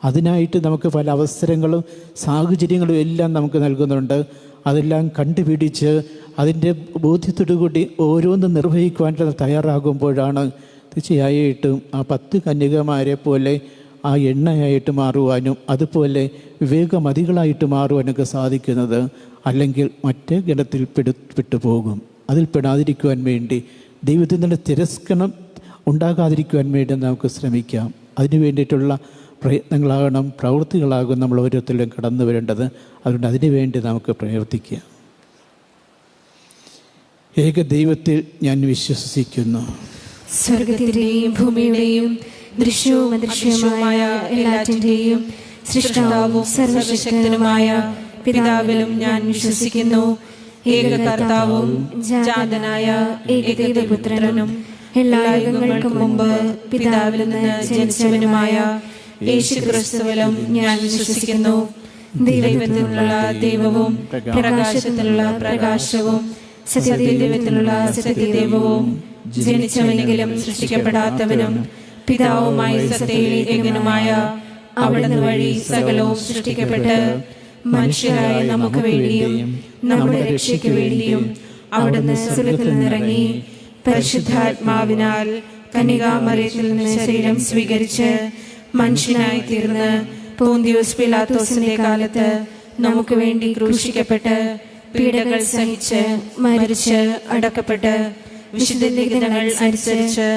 അതിനായിട്ട് നമുക്ക് പല അവസരങ്ങളും സാഹചര്യങ്ങളും എല്ലാം നമുക്ക് നൽകുന്നുണ്ട്. അതെല്ലാം കണ്ടുപിടിച്ച് അതിൻ്റെ ബോധ്യത്തോടുകൂടി ഓരോന്നും നിർവഹിക്കുവാൻ തയ്യാറാകുമ്പോഴാണ് തീർച്ചയായിട്ടും ആ 10 കന്യകമാരെ പോലെ ആ എണ്ണയായിട്ട് മാറുവാനും അതുപോലെ വിവേകമതികളായിട്ട് മാറുവാനൊക്കെ സാധിക്കുന്നത്. അല്ലെങ്കിൽ മറ്റേ ഗണത്തിൽ പെട്ടുപോകും. അതിൽ പെടാതിരിക്കുവാൻ വേണ്ടി, ദൈവത്തിൽ നിന്ന് തിരസ്കരണം ഉണ്ടാകാതിരിക്കുവാൻ വേണ്ടി നമുക്ക് ശ്രമിക്കാം. അതിനു വേണ്ടിയിട്ടുള്ള പ്രയത്നങ്ങളാകണം, പ്രവൃത്തികളാകും നമ്മൾ ഓരോരുത്തരിലും കടന്നു വരേണ്ടത്. അതുകൊണ്ട് അതിനു വേണ്ടി നമുക്ക് പ്രവർത്തിക്കുക. ഏക ദൈവത്തിൽ ഞാൻ വിശ്വസിക്കുന്നു. സ്വർഗത്തിന്റെയും ഭൂമിയുടെയും ദൃശ്യവും അദൃശ്യവുമായ എല്ലാറ്റിന്റെയും സൃഷ്ടാവും സർവശക്തനുമായ പിതാവിലും ഞാൻ വിശ്വസിക്കുന്നു. ഏക കർത്താവും ജാതനായ ഏകദൈവപുത്രനും എല്ലാ യുഗങ്ങൾക്കും മുമ്പ് പിതാവിൽ നിന്ന് ജനിച്ചവനുമായ യേശുക്രിസ്തുവിലും ഞാൻ വിശ്വസിക്കുന്നു. ദൈവത്തിലുള്ള ദൈവവും പ്രകാശത്തിലുള്ള പ്രകാശവും സത്യദൈവത്തിലുള്ള സത്യദൈവവും ജനിച്ചവനെങ്കിലും സൃഷ്ടിക്കപ്പെടാത്തവനും പിതാവുമായി സത്യഏകനുമായ അവിടുന്ന് വഴി സകലവും സൃഷ്ടിക്കപ്പെട്ട് മനുഷ്യരായ നമുക്ക് വേണ്ടിയും നമ്മുടെ രക്ഷയ്ക്ക് വേണ്ടിയും അവിടുന്ന് സ്വർഗ്ഗത്തിൽ നിന്നിറങ്ങി പരിശുദ്ധാത്മാവിനാൽ കന്യകാമറിയത്തിൽ നിന്ന് ശരീരം സ്വീകരിച്ച് മനുഷ്യനായി തീർന്ന് പോന്തിയോസ് പീലാത്തോസിന്റെ കാലത്ത് നമുക്ക് വേണ്ടി ക്രൂശിക്കപ്പെട്ട് പീഡകൾ സഹിച്ച് മരിച്ച് അടക്കപ്പെട്ട് വിശുദ്ധ ലിഖിതങ്ങൾ അനുസരിച്ച്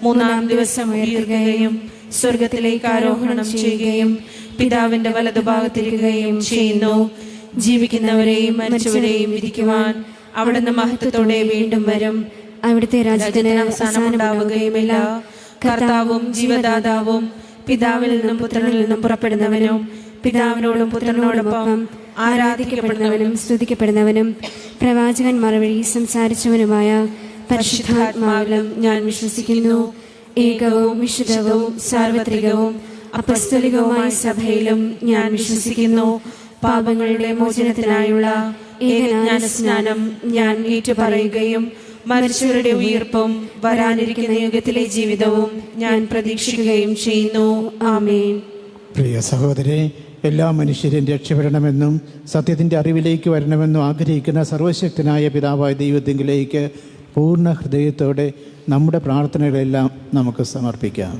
മൂന്നാം ദിവസം ഉയർത്തുകയും സ്വർഗത്തിലേക്ക് ആരോഹണം ചെയ്യുകയും പിതാവിന്റെ വലതുഭാഗത്തിരിക്കുകയും ചെയ്യുന്നു. ജീവിക്കുന്നവരെയും മരിച്ചവരെയും വിധിക്കുവാൻ അവിടുന്ന് മഹത്വത്തോടെ വീണ്ടും വരും. അവിടുത്തെ രാജ്യത്തിന് അവസാനമുണ്ടാവുകയുമില്ല. കർത്താവും ജീവദാതാവും പിതാവിൽ നിന്നും പുത്രനിൽ നിന്നും പുറപ്പെടുന്നവനും പിതാവിനോടും പുത്രനോടൊപ്പം ആരാധിക്കപ്പെടുന്നവനും സ്തുതിക്കപ്പെടുന്നവനും പ്രവാചകന്മാർ വഴി സംസാരിച്ചവനുമായ പരിശുദ്ധാത്മാവിലും ഞാൻ വിശ്വസിക്കുന്നു. ഏകവും വിശുദ്ധവും സാർവത്രികവും അപ്പസ്തോലികവുമായ സഭയിലും ഞാൻ വിശ്വസിക്കുന്നു. പാപങ്ങളുടെ മോചനത്തിനായുള്ള ഏകജ്ഞാനസ്നാനം ഞാൻ ഏറ്റുപറയുകയും മരിച്ചവരുടെ ഉയിർപ്പും വരാനിരിക്കുന്ന യുഗത്തിലെ ജീവിതവും ഞാൻ പ്രതീക്ഷിക്കുകയും ചെയ്യുന്നു. ആമേൻ. പ്രിയ സഹോദരരെ, എല്ലാ മനുഷ്യരും രക്ഷപ്പെടണമെന്നും സത്യത്തിൻ്റെ അറിവിലേക്ക് വരണമെന്നും ആഗ്രഹിക്കുന്ന സർവശക്തനായ പിതാവായ ദൈവത്തിങ്കിലേക്ക് പൂർണ്ണ ഹൃദയത്തോടെ നമ്മുടെ പ്രാർത്ഥനകളെല്ലാം നമുക്ക് സമർപ്പിക്കാം.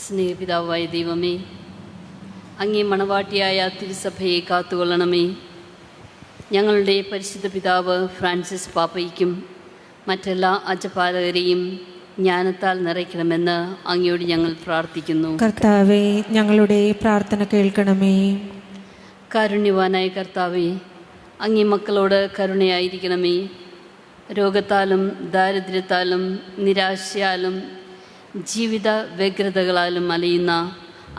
സ്നേഹപിതാവായ ദൈവമേ, അങ്ങേ മണവാട്ടിയായ തിരുസഭയെ കാത്തുകൊള്ളണമേ. ഞങ്ങളുടെ പരിശുദ്ധ പിതാവ് ഫ്രാൻസിസ് പാപ്പയ്ക്കും മറ്റെല്ലാ അജപാലകരെയും ജ്ഞാനത്താൽ നിറയ്ക്കണമെന്ന് അങ്ങയോട് ഞങ്ങൾ പ്രാർത്ഥിക്കുന്നു. കർത്താവേ, ഞങ്ങളുടെ പ്രാർത്ഥന കേൾക്കണമേ. കാരുണ്യവാനായ കർത്താവേ, അങ്ങേ മക്കളോട് കരുണയായിരിക്കണമേ. രോഗത്താലും ദാരിദ്ര്യത്താലും നിരാശയാലും ജീവിത വ്യഗ്രതകളാലും അലയുന്ന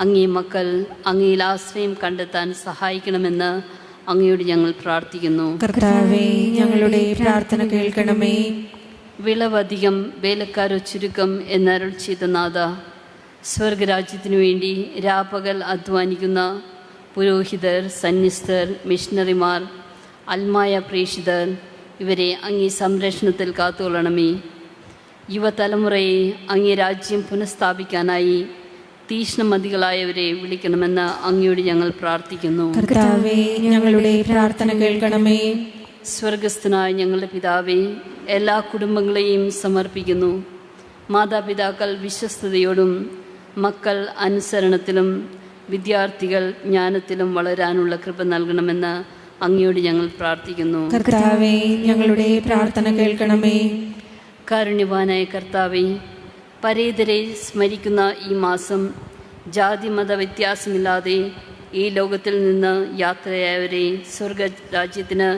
അങ്ങേ മക്കൾ അങ്ങയിൽ ആശ്രയം കണ്ടെത്താൻ സഹായിക്കണമെന്ന് അങ്ങയോട് ഞങ്ങൾ പ്രാർത്ഥിക്കുന്നു. കർത്താവേ, ഞങ്ങളുടെ പ്രാർത്ഥന കേൾക്കണമേ. വിളവധികം വേലക്കാരോ ചുരുക്കം എന്നരുൾ ചെയ്ത നാഥ, സ്വർഗരാജ്യത്തിനു വേണ്ടി രാപ്പകൽ അധ്വാനിക്കുന്ന പുരോഹിതർ, സന്യസ്തർ, മിഷണറിമാർ, അൽമായ പ്രേക്ഷിതർ, ഇവരെ അങ്ങേ സംരക്ഷണത്തിൽ കാത്തുകൊള്ളണമേ. യുവതലമുറയെ അങ്ങേ രാജ്യം പുനഃസ്ഥാപിക്കാനായി തീഷ്ണമതികളായവരെ വിളിക്കണമെന്ന് അങ്ങയോട് ഞങ്ങൾ പ്രാർത്ഥിക്കുന്നു. കർത്താവേ, ഞങ്ങളുടെ പ്രാർത്ഥന കേൾക്കണമേ. സ്വർഗസ്ഥനായ ഞങ്ങളുടെ പിതാവേ, എല്ലാ കുടുംബങ്ങളെയും സമർപ്പിക്കുന്നു. മാതാപിതാക്കൾ വിശ്വസ്തയോടും മക്കൾ അനുസരണത്തിലും വിദ്യാർത്ഥികൾ ജ്ഞാനത്തിലും വളരാനുള്ള കൃപ നൽകണമെന്ന് അങ്ങയോട് ഞങ്ങൾ പ്രാർത്ഥിക്കുന്നു. കർത്താവേ, ഞങ്ങളുടെ പ്രാർത്ഥന കേൾക്കണമേ. കാരുണ്യവാനായ കർത്താവേ, പരേതരെ സ്മരിക്കുന്ന ഈ മാസം ജാതിമത വ്യത്യാസമില്ലാതെ ഈ ലോകത്തിൽ നിന്ന് യാത്രയായവരെ സ്വർഗരാജ്യത്തിന്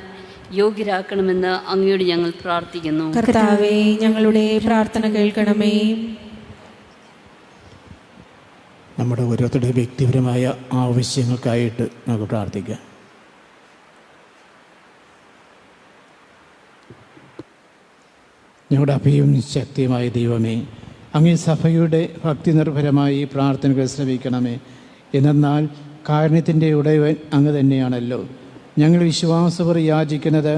യോഗ്യരാക്കണമെന്ന് അങ്ങയോട് ഞങ്ങൾ പ്രാർത്ഥിക്കുന്നു. കർത്താവേ, ഞങ്ങളുടെ പ്രാർത്ഥന കേൾക്കണമേ. നമ്മുടെ ഓരോരുത്തരുടെ വ്യക്തിപരമായ ആവശ്യങ്ങൾക്കായിട്ട് നമുക്ക് പ്രാർത്ഥിക്കാം. ഞങ്ങളുടെ അഭയവും ശക്തിയുമായ ദൈവമേ, അങ്ങേ സഭയുടെ ഭക്തി നിർഭരമായി പ്രാർത്ഥനകൾ ശ്രമിക്കണമേ. എന്നാൽ കാരുണ്യത്തിൻ്റെ ഉടയവൻ അങ്ങ് തന്നെയാണല്ലോ. ഞങ്ങൾ വിശ്വാസപൂർവ്വം യാചിക്കുന്നത്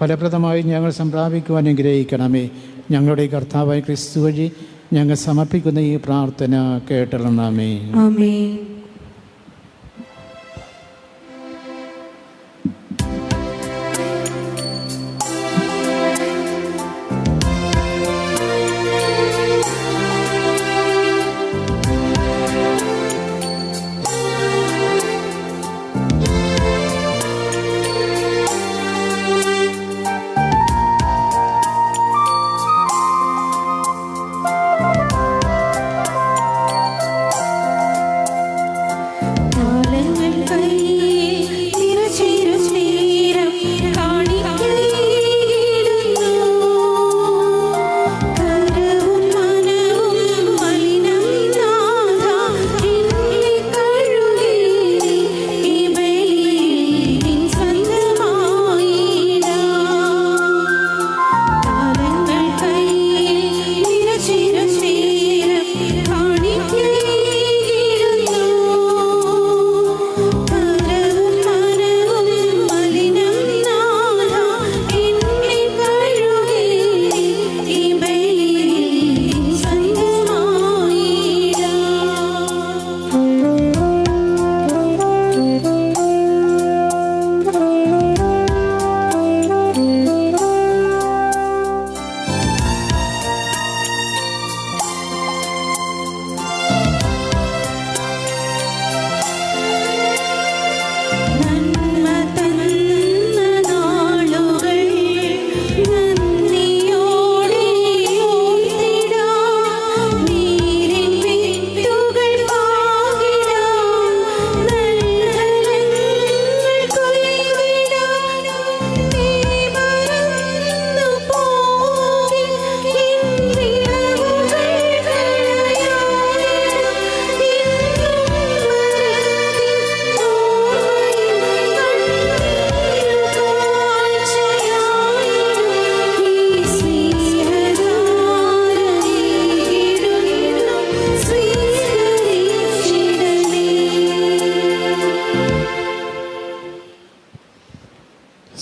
ഫലപ്രദമായി ഞങ്ങൾ സംപ്രാപിക്കുവാൻ അനുഗ്രഹിക്കണമേ. ഞങ്ങളുടെ കർത്താവായ ക്രിസ്തു വഴി ഞങ്ങൾ സമർപ്പിക്കുന്ന ഈ പ്രാർത്ഥന കേട്ടണമേ. ആമേൻ.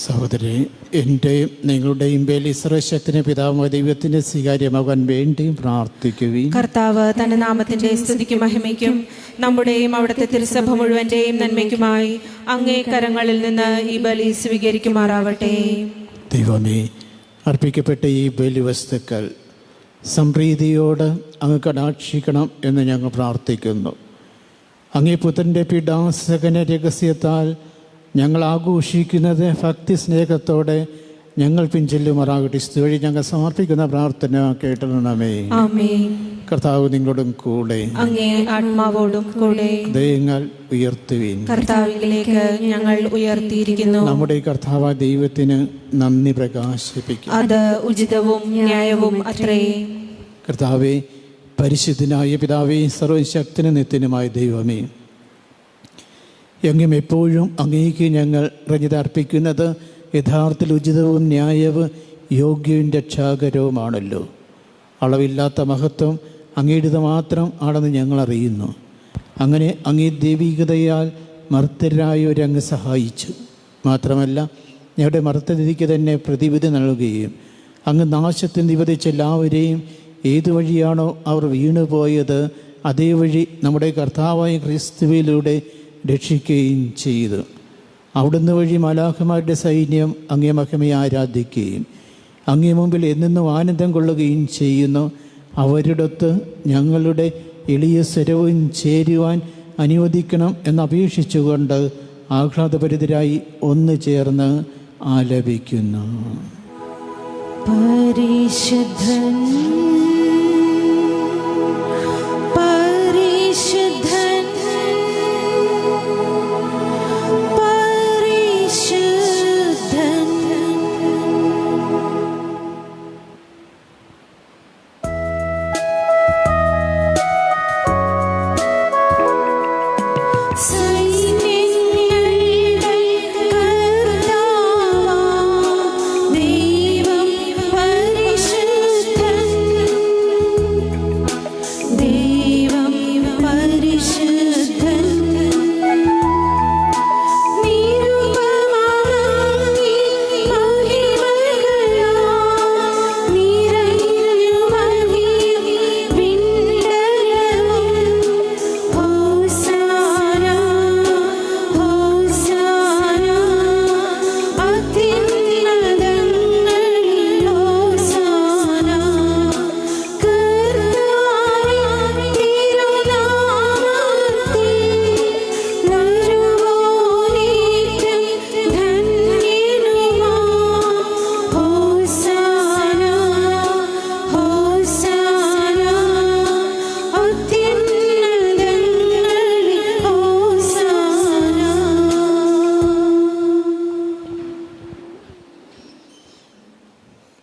സഹോദരി, എൻ്റെയും നിങ്ങളുടെയും ബലി സർവശക്തിന് പിതാവായ ദൈവത്തിൻ്റെ സ്വീകാര്യമാകാൻ വേണ്ടി പ്രാർത്ഥിക്കുകയും കർത്താവ് തന്റെ നാമത്തിന്റെ സ്തുതിക്കും മഹിമയ്ക്കും നമ്മുടെയും അവിടുത്തെ തിരുസഭ മുഴുവന്റെയും നന്മയ്ക്കുമായി അങ്ങേ കരങ്ങളിൽ നിന്ന് ഈ ബലി സ്വീകരിക്കുമാറാവട്ടെ. ദൈവമേ, അർപ്പിക്കപ്പെട്ട ഈ ബലി വസ്തുക്കൾ സംപ്രീതിയോട് അങ്ങ് കടാക്ഷിക്കണം എന്ന് ഞങ്ങൾ പ്രാർത്ഥിക്കുന്നു. അങ്ങേ പുത്രൻ്റെ പീഡാസകന രഹസ്യത്താൽ ഞങ്ങൾ ആഘോഷിക്കുന്നത് ഭക്തി സ്നേഹത്തോടെ ഞങ്ങൾ പിൻചൊല്ലുമാറാകട്ടെ. ഇതുവഴി ഞങ്ങൾ സമർപ്പിക്കുന്ന പ്രാർത്ഥന കേട്ടണമേ. ആമേൻ. കർത്താവ് നിങ്ങളോടും കൂടെ, അങ്ങേ ആത്മാവോടും കൂടെ. ദയങ്ങൾ ഉയർത്തുവീൻ. കർത്താവിലേക്ക് ഞങ്ങൾ ഉയർത്തിയിരിക്കുന്നു. നമ്മുടെ കർത്താവായ ദൈവത്തിന് നന്ദി പ്രകാശിപ്പിക്കും. അത് ഉചിതവും ന്യായവും അത്രേ. കർത്താവേ, പരിശുദ്ധനായ പിതാവേ, സർവശക്തന് നിത്യനുമായ ദൈവമേ, എങ്ങും എപ്പോഴും അങ്ങേക്ക് ഞങ്ങൾ രഞ്ജിത അർപ്പിക്കുന്നത് യഥാർത്ഥത്തിൽ ഉചിതവും ന്യായവും യോഗ്യവും രക്ഷാകരവുമാണല്ലോ. അളവില്ലാത്ത മഹത്വം അങ്ങേടേത് മാത്രം ആണെന്ന് ഞങ്ങൾ അറിയുന്നു. അങ്ങനെ അങ്ങേ ദൈവികതയാൽ മർത്തരായവരങ്ങ് സഹായിച്ചു. മാത്രമല്ല, ഞങ്ങളുടെ മർത്തതിക്ക് തന്നെ പ്രതിവിധി നൽകുകയും അങ്ങ് നാശത്തിൽ നിവധിച്ച എല്ലാവരെയും ഏതു വഴിയാണോ അവർ വീണുപോയത് അതേ വഴി നമ്മുടെ കർത്താവായ ക്രിസ്തുവിലൂടെ രക്ഷിക്കുകയും ചെയ്തു. അവിടുന്ന് വഴി മാലാഖമാരുടെ സൈന്യം അങ്ങേ മഹിമയെ ആരാധിക്കുകയും അങ്ങേ മുമ്പിൽ എന്നെന്നും ആനന്ദം കൊള്ളുകയും ചെയ്യുന്നു. അവരുടൊത്ത് ഞങ്ങളുടെ എളിയ സ്വരവും ചേരുവാൻ അനുവദിക്കണം എന്നപേക്ഷിച്ചുകൊണ്ട് ആഹ്ലാദഭരിതരായി ഒന്ന് ചേർന്ന് ആലപിക്കുന്നു. പരിശുദ്ധൻ പരിശുദ്ധൻ പരിശുദ്ധൻ.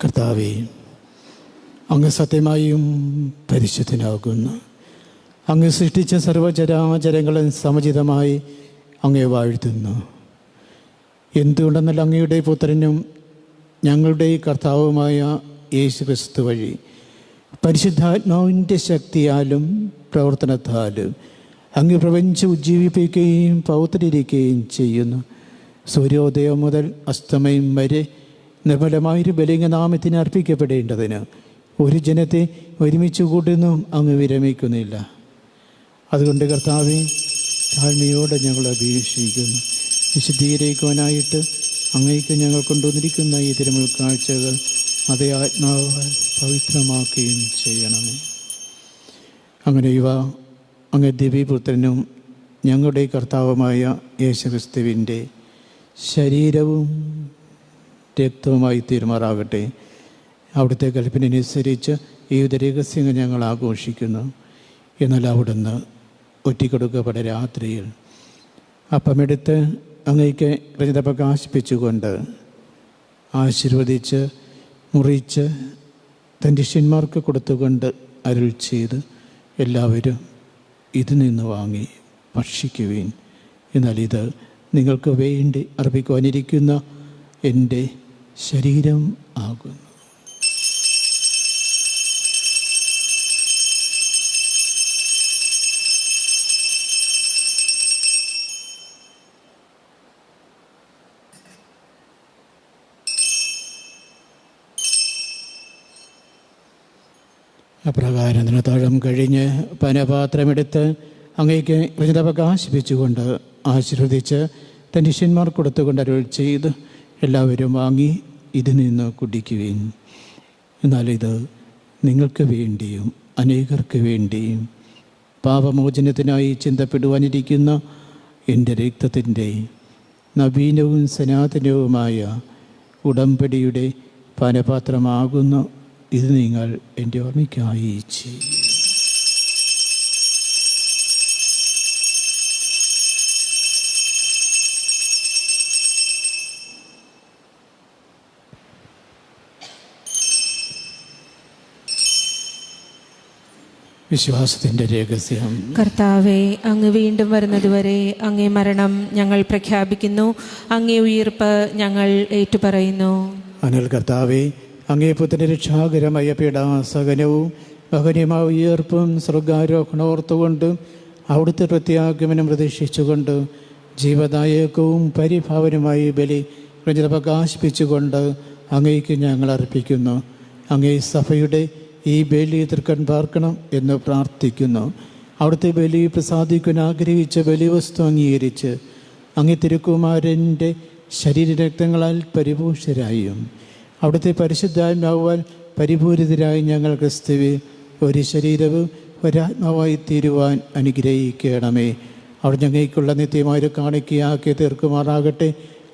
കർത്താവേ, അങ്ങ് സത്യമായും പരിശുദ്ധനാകുന്നു. അങ്ങ് സൃഷ്ടിച്ച സർവചരാചരങ്ങളും സമുചിതമായി അങ്ങേ വാഴ്ത്തുന്നു. എന്തുകൊണ്ടെന്നാൽ അങ്ങയുടെ പുത്രനും ഞങ്ങളുടെ കർത്താവുമായ യേശു ക്രിസ്തു വഴി പരിശുദ്ധാത്മാവിൻ്റെ ശക്തിയാലും പ്രവർത്തനത്താലും അങ്ങ് പ്രപഞ്ചം ഉജ്ജീവിപ്പിക്കുകയും പൗത്രീകരിക്കുകയും ചെയ്യുന്നു. സൂര്യോദയം മുതൽ അസ്തമയം വരെ നിർമ്മലമായൊരു ബലിംഗനാമത്തിന് അർപ്പിക്കപ്പെടേണ്ടതിന് ഒരു ജനത്തെ ഒരുമിച്ച് കൂട്ടുന്നു അങ്ങ് വിരമിക്കുന്നില്ല. അതുകൊണ്ട് കർത്താവേ, താഴ്മയോടെ ഞങ്ങൾ അപേക്ഷിക്കുന്നു. വിശുദ്ധീകരിക്കുവാനായിട്ട് അങ്ങേക്ക് ഞങ്ങൾ കൊണ്ടുവന്നിരിക്കുന്ന ഈ തിരുമുൽ കാഴ്ചകൾ അതേ ആത്മാവാൽ പവിത്രമാക്കുകയും ചെയ്യണമേ. അങ്ങനെ ഇവ അങ്ങ് ദിവ്യപുത്രനും ഞങ്ങളുടെ കർത്താവുമായ യേശുക്രിസ്തുവിൻ്റെ ശരീരവും രക്തവുമായി തീരുമാറാകട്ടെ. അവിടുത്തെ കൽപ്പനയനുസരിച്ച് ഏത് രഹസ്യങ്ങൾ ഞങ്ങൾ ആഘോഷിക്കുന്നു. എന്നാൽ അവിടുന്ന് ഒറ്റിക്കൊടുക്കപ്പെട്ട രാത്രിയിൽ അപ്പമെടുത്ത് അങ്ങേക്ക് കൃതജ്ഞത പ്രകാശിപ്പിച്ചുകൊണ്ട് ആശീർവദിച്ച് മുറിച്ച് തൻ്റെ ശിഷ്യന്മാർക്ക് കൊടുത്തുകൊണ്ട് അരുൾ ചെയ്ത്, എല്ലാവരും ഇതിൽ നിന്ന് വാങ്ങി ഭക്ഷിക്കുവിൻ. എന്നാൽ ഇത് നിങ്ങൾക്ക് വേണ്ടി അർപ്പിക്കുവാനിരിക്കുന്ന എൻ്റെ ശരീരം ആകുന്നു. അപ്രകാരം ദിനത്താഴം കഴിഞ്ഞ് പാനപാത്രമെടുത്ത് അങ്ങേക്ക് കൃതജ്ഞത പ്രകാശിപ്പിച്ചുകൊണ്ട് ആശീർവദിച്ച് തൻ്റെ ശിഷ്യന്മാർ കൊടുത്തുകൊണ്ട് അരുൾ ചെയ്ത്, എല്ലാവരും വാങ്ങി ഇതിൽ നിന്ന് കുടിക്കുവിൻ. എന്നാൽ ഇത് നിങ്ങൾക്ക് വേണ്ടിയും അനേകർക്ക് വേണ്ടിയും പാപമോചനത്തിനായി ചിന്തപ്പെടുവാനിരിക്കുന്ന എൻ്റെ രക്തത്തിൻ്റെ നവീനവും സനാതനവുമായ ഉടമ്പടിയുടെ പാനപാത്രമാകുന്നു. ഇത് നിങ്ങൾ എൻ്റെ ഓർമ്മയ്ക്കായി ചെയ്യും. വിശ്വാസത്തിൻ്റെ രഹസ്യം. കർത്താവെ, അങ്ങ് വീണ്ടും വരുന്നതുവരെ അങ്ങേ മരണം ഞങ്ങൾ പ്രഖ്യാപിക്കുന്നു, അങ്ങേ ഉയിർപ്പ് ഞങ്ങൾ ഏറ്റുപറയുന്നു. അനിൽ കർത്താവെ, അങ്ങേ പുത്രൻ്റെ രക്ഷാകരമായ പീഡാസഹനവും മഹനീയമായ ഉയർപ്പും സ്വർഗാരോഹണോർത്തുകൊണ്ട് അവിടുത്തെ പ്രത്യാഗമനം പ്രതീക്ഷിച്ചുകൊണ്ട് ജീവദായകവും പരിഭാവനമായി ബലി പ്രജ പ്രകാശിപ്പിച്ചുകൊണ്ട് അങ്ങേക്ക് ഞങ്ങൾ അർപ്പിക്കുന്നു. അങ്ങേ സഭയുടെ ഈ ബലി തൃക്കൺ പാർക്കണം എന്ന് പ്രാർത്ഥിക്കുന്നു. അവിടുത്തെ ബലി പ്രസാദിക്കാൻ ആഗ്രഹിച്ച ബലിവസ്തു അംഗീകരിച്ച് അങ്ങേ തിരുക്കുമാരൻ്റെ ശരീരരക്തങ്ങളാൽ പരിപൂഷരായും അവിടുത്തെ പരിശുദ്ധാത്മാവാൽ പരിപൂരിതരായി ഞങ്ങൾ ക്രിസ്തുവിൽ ഒരു ശരീരവും ഒരാത്മാവായി തീരുവാൻ അനുഗ്രഹിക്കണമേ. അവിടെ ഞങ്ങൾക്കുള്ള നിത്യമായൊരു കാണിക്കയാക്കി തീർക്കുമാറാകട്ടെ.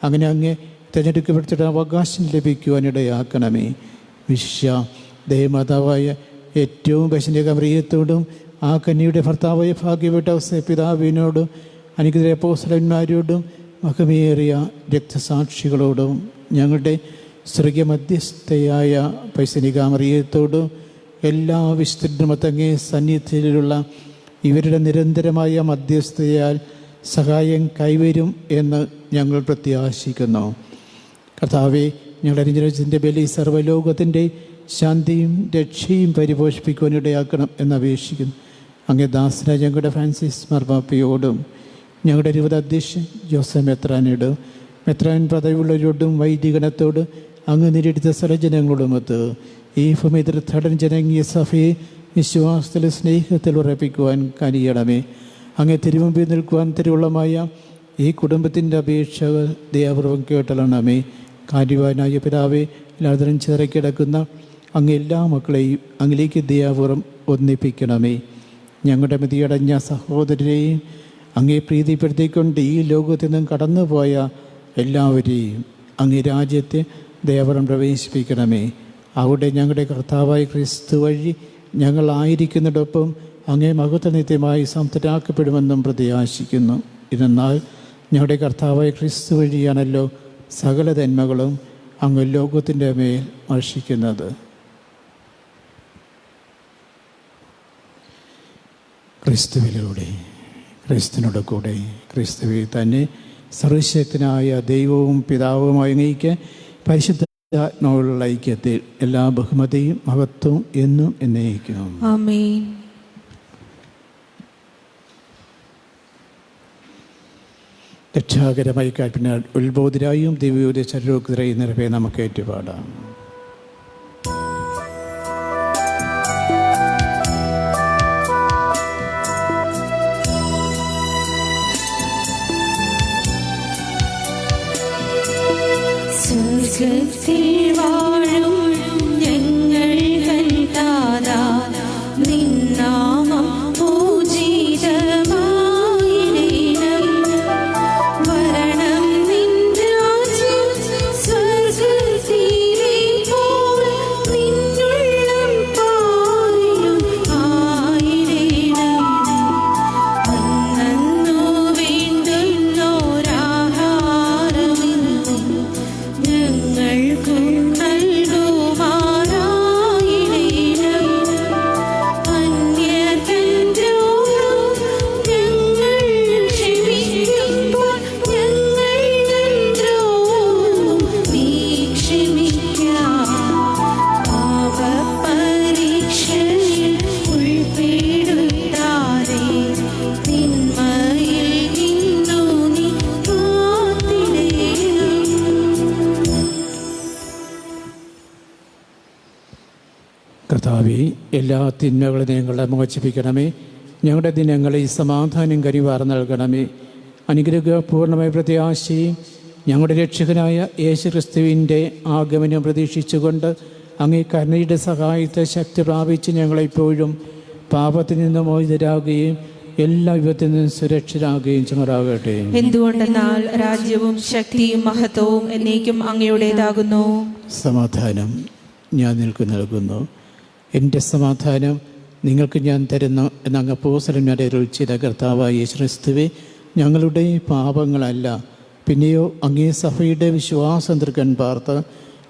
അങ്ങനെ അങ്ങ് തിരഞ്ഞെടുക്കപ്പെടുത്തിട്ട് അവകാശം ലഭിക്കുവാനിടയാക്കണമേ. വിശ്വ ദേവമാതാവായ ഏറ്റവും ബശനികമറിയത്തോടും ആ കന്യയുടെ ഭർത്താവായ ഭാഗ്യപ്പെട്ട പിതാവിനോടും അനുഗ്രഹ അപ്പോസ്തലന്മാരോടും മഹിമയേറിയ രക്തസാക്ഷികളോടും ഞങ്ങളുടെ സ്വർഗീയ മധ്യസ്ഥയായ പൈസനികാമറിയത്തോടും എല്ലാ വിശുദ്ധമത്തങ്ങേ സന്നിധിയിലുള്ള ഇവരുടെ നിരന്തരമായ മധ്യസ്ഥതയാൽ സഹായം കൈവരും എന്ന് ഞങ്ങൾ പ്രത്യാശിക്കുന്നു. കർത്താവെ, ഞങ്ങളുടെ അനുജനത്തിൻ്റെ ബലി സർവ്വലോകത്തിൻ്റെ ശാന്തിയും രക്ഷയും പരിപോഷിപ്പിക്കുവാനിടയാക്കണം എന്നപേക്ഷിക്കുന്നു. അങ്ങേ ദാസനായ ഞങ്ങളുടെ ഫ്രാൻസിസ് മാർപ്പാപ്പയോടും ഞങ്ങളുടെ അധ്യക്ഷൻ ജോസഫ് മെത്രാനോടും മെത്രാൻ പദവിയുള്ളവരോടും വൈദികണത്തോട് അങ്ങ് നേരിടുന്ന സ്ഥലജനങ്ങളോടുമൊത്ത് ഈ ഭൂമി തീർത്ഥാടന ജനകീയ സഭയെ വിശ്വാസത്തിൽ സ്നേഹത്തിൽ ഉറപ്പിക്കുവാൻ കനിയണമേ. അങ്ങേ തിരുമുമ്പിൽ നിൽക്കുവാൻ തിരുവുള്ളമായ ഈ കുടുംബത്തിൻ്റെ അപേക്ഷകൾ ദയാപൂർവം കേട്ടളണമേ. കാര്യവാനായ പിതാവെ, എല്ലാതരം ചിതറിക്കിടക്കുന്ന അങ്ങ് എല്ലാ മക്കളെയും അങ്ങിലേക്ക് ദയാപൂർവം ഒന്നിപ്പിക്കണമേ. ഞങ്ങളുടെ മതിയടഞ്ഞ സഹോദരരെയും അങ്ങേ പ്രീതിപ്പെടുത്തിക്കൊണ്ട് ഈ ലോകത്തിൽ നിന്നും കടന്നുപോയ എല്ലാവരെയും അങ്ങേ രാജ്യത്തെ ദയാപൂർവം പ്രവേശിപ്പിക്കണമേ. അവിടെ ഞങ്ങളുടെ കർത്താവായ ക്രിസ്തു വഴി ഞങ്ങളായിരിക്കുന്നിടൊപ്പം അങ്ങേ മഹത്വ നിത്യമായി സംതൃപ്തരാക്കപ്പെടുമെന്നും പ്രത്യാശിക്കുന്നു. ഇതെന്നാൽ ഞങ്ങളുടെ കർത്താവായ ക്രിസ്തു വഴിയാണല്ലോ സകല നന്മകളും അങ്ങ് ലോകത്തിൻ്റെ മേൽ വർഷിക്കുന്നത്. ക്രിസ്തുവിലൂടെ, ക്രിസ്തുവിനോട് കൂടെ, ക്രിസ്തുവിൽ തന്നെ സർവശക്തനായ ദൈവവും പിതാവുമായി അങ്ങേക്ക് പരിശുദ്ധാത്മാവുള്ള ഐക്യത്തിൽ എല്ലാ ബഹുമതിയും മഹത്വവും എന്നും എന്നേക്കും. ആമേൻ. രക്ഷാകരമായി കാൽപ്പിനാൽ ഉത്ബോധരായും ദിവ്യോദയ ശരീരോക്തരായി നിറവേ നമുക്ക് ഏറ്റുപാടാം. സ്വർഗ്ഗത്തിൽ വാഴും ഞങ്ങൾ കണ്ടാതാ നിൻ നാമം പൂജിതമായിടണം. വരണം നിൻ രാജ്യം സ്വർഗ്ഗത്തിലെ പോലെ നിന്നുള്ളം പാലിലും ആയിടണം. അന്നന്നു വേണ്ടുന്നോരാഹാരമെന്നും ഞങ്ങൾക്കു കർത്താവേ, എല്ലാ തിന്മകളും ഞങ്ങളെ മോചിപ്പിക്കണമേ. ഞങ്ങളുടെ ദിനങ്ങളിൽ സമാധാനം കനിവാർ നൽകണമേ. അനുഗ്രഹപൂർണ്ണമായ പ്രത്യാശയും ഞങ്ങളുടെ രക്ഷകനായ യേശുക്രിസ്തുവിൻ്റെ ആഗമനം പ്രതീക്ഷിച്ചുകൊണ്ട് അങ്ങേ കരുണയുടെ സഹായത്തെ ശക്തി പ്രാപിച്ച് ഞങ്ങളെപ്പോഴും പാപത്തിൽ നിന്ന് മോചിതരാകുകയും എല്ലാ വിപത്തിൽ നിന്നും സുരക്ഷിതരാകുകയും ചെയ്യുമാറാകട്ടെ. എന്തുകൊണ്ടെന്നാൽ രാജ്യവും ശക്തിയും മഹത്വവും എന്നേക്കും അങ്ങയുടേതാകുന്നു. സമാധാനം ഞാൻ നിനക്ക് നൽകുന്നു, എൻ്റെ സമാധാനം നിങ്ങൾക്ക് ഞാൻ തരുന്നു എന്നങ്ങ് അപ്പോസ്തലന്മാരെ അരുളിച്ചെയ്ത കർത്താവായ യേശുക്രിസ്തുവേ, ഞങ്ങളുടെ പാപങ്ങളല്ല പിന്നെയോ അങ്ങേ സഭയുടെ വിശ്വാസം തൃക്കൺ പാർത്ത്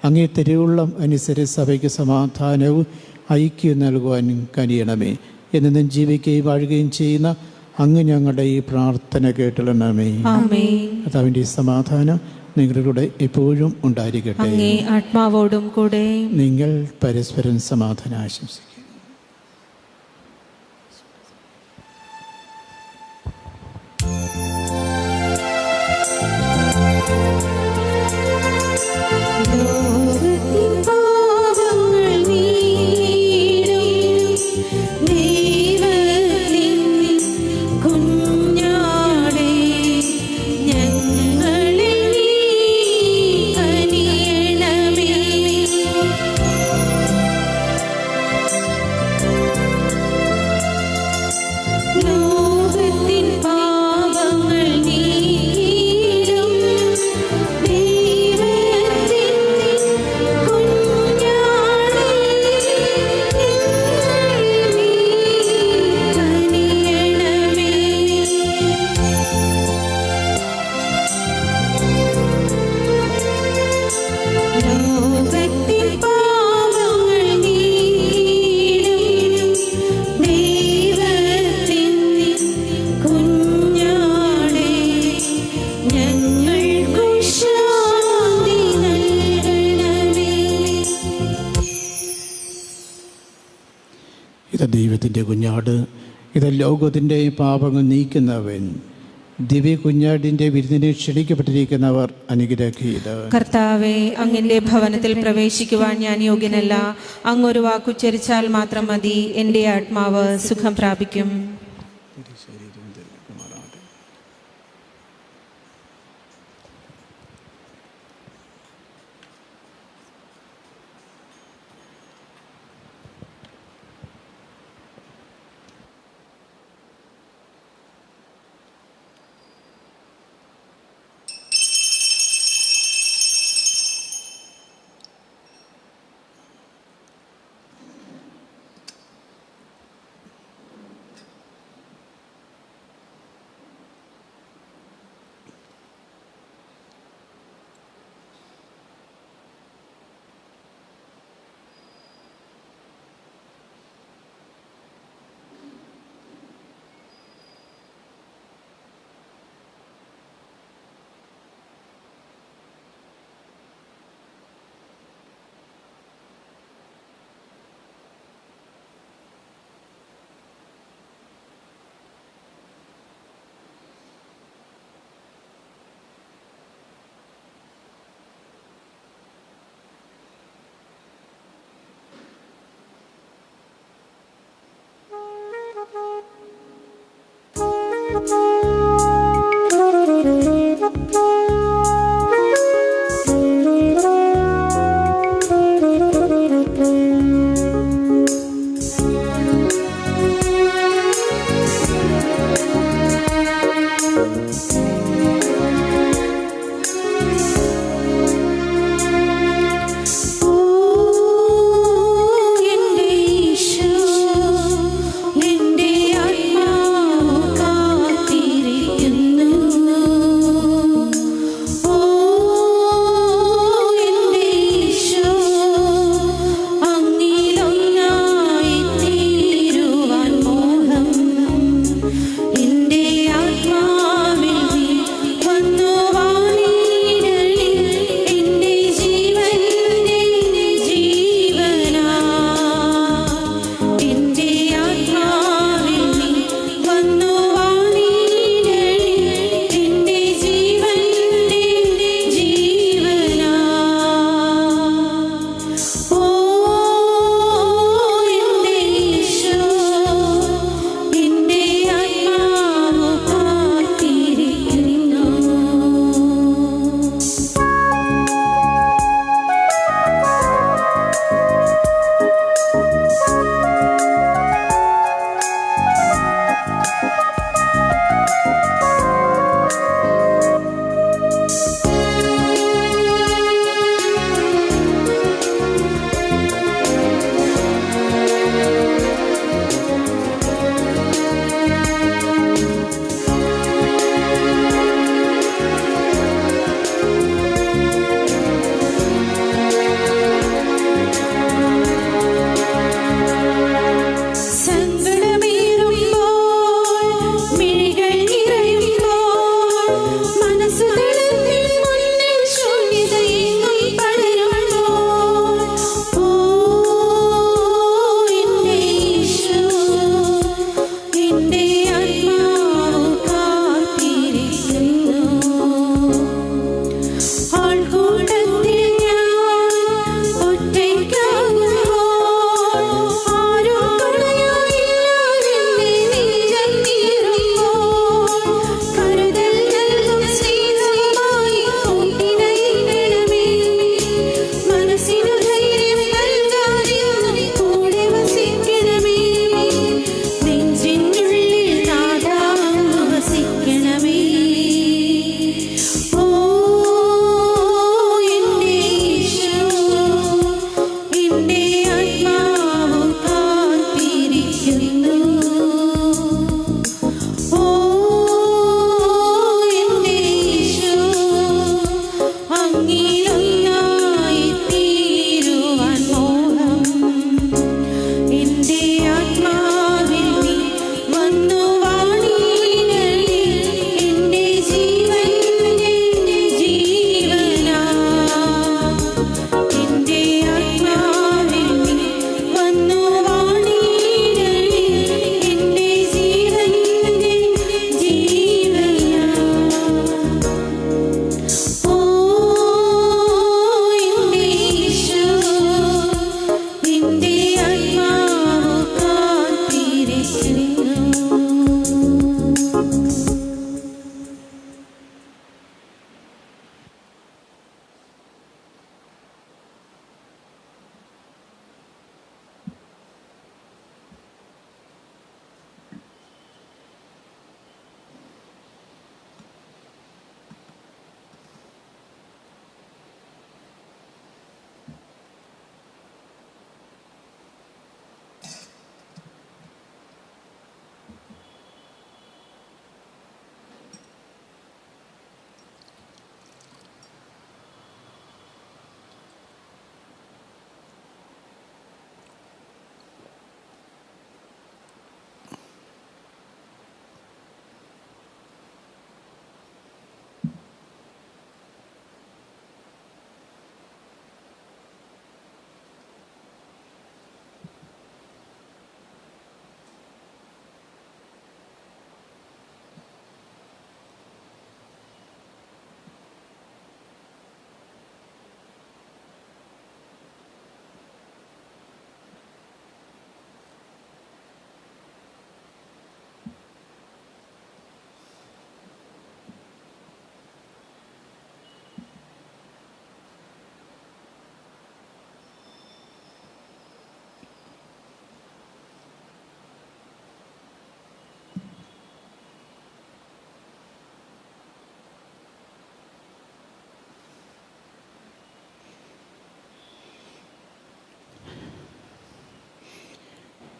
അങ്ങേ തിരുവുള്ളം അനുസരിച്ച് സഭയ്ക്ക് സമാധാനവും ഐക്യവും നൽകുവാൻ കഴിയണമേ. എന്നും ജീവിക്കുകയും വാഴുകയും ചെയ്യുന്ന അങ്ങ് ഞങ്ങളുടെ ഈ പ്രാർത്ഥന കേട്ടിടണമേ. കർത്താവിൻ്റെ സമാധാനം നിങ്ങളുടെ എപ്പോഴും ഉണ്ടായിരിക്കട്ടെ. അങ്ങേ ആത്മാവോടും കൂടെ. നിങ്ങൾ പരസ്പരം സമാധാനം ആശംസിക്കും. ഇത് ദൈവത്തിൻ്റെ കുഞ്ഞാട്, ഇത് ലോകത്തിൻ്റെ പാപങ്ങൾ നീക്കുന്നവൻ. ദിവ്യ കുഞ്ഞാടിൻ്റെ വിരുന്നിനെ ക്ഷണിക്കപ്പെട്ടിരിക്കുന്നവർ അനുഗ്രഹീതർ. കർത്താവെ, അങ്ങന്റെ ഭവനത്തിൽ പ്രവേശിക്കുവാൻ ഞാൻ യോഗ്യനല്ല. അങ്ങൊരു വാക്കുച്ചരിച്ചാൽ മാത്രം മതി, എൻ്റെ ആത്മാവ് സുഖം പ്രാപിക്കും. എൻ്റെ ആത്മാവ് കാത്തി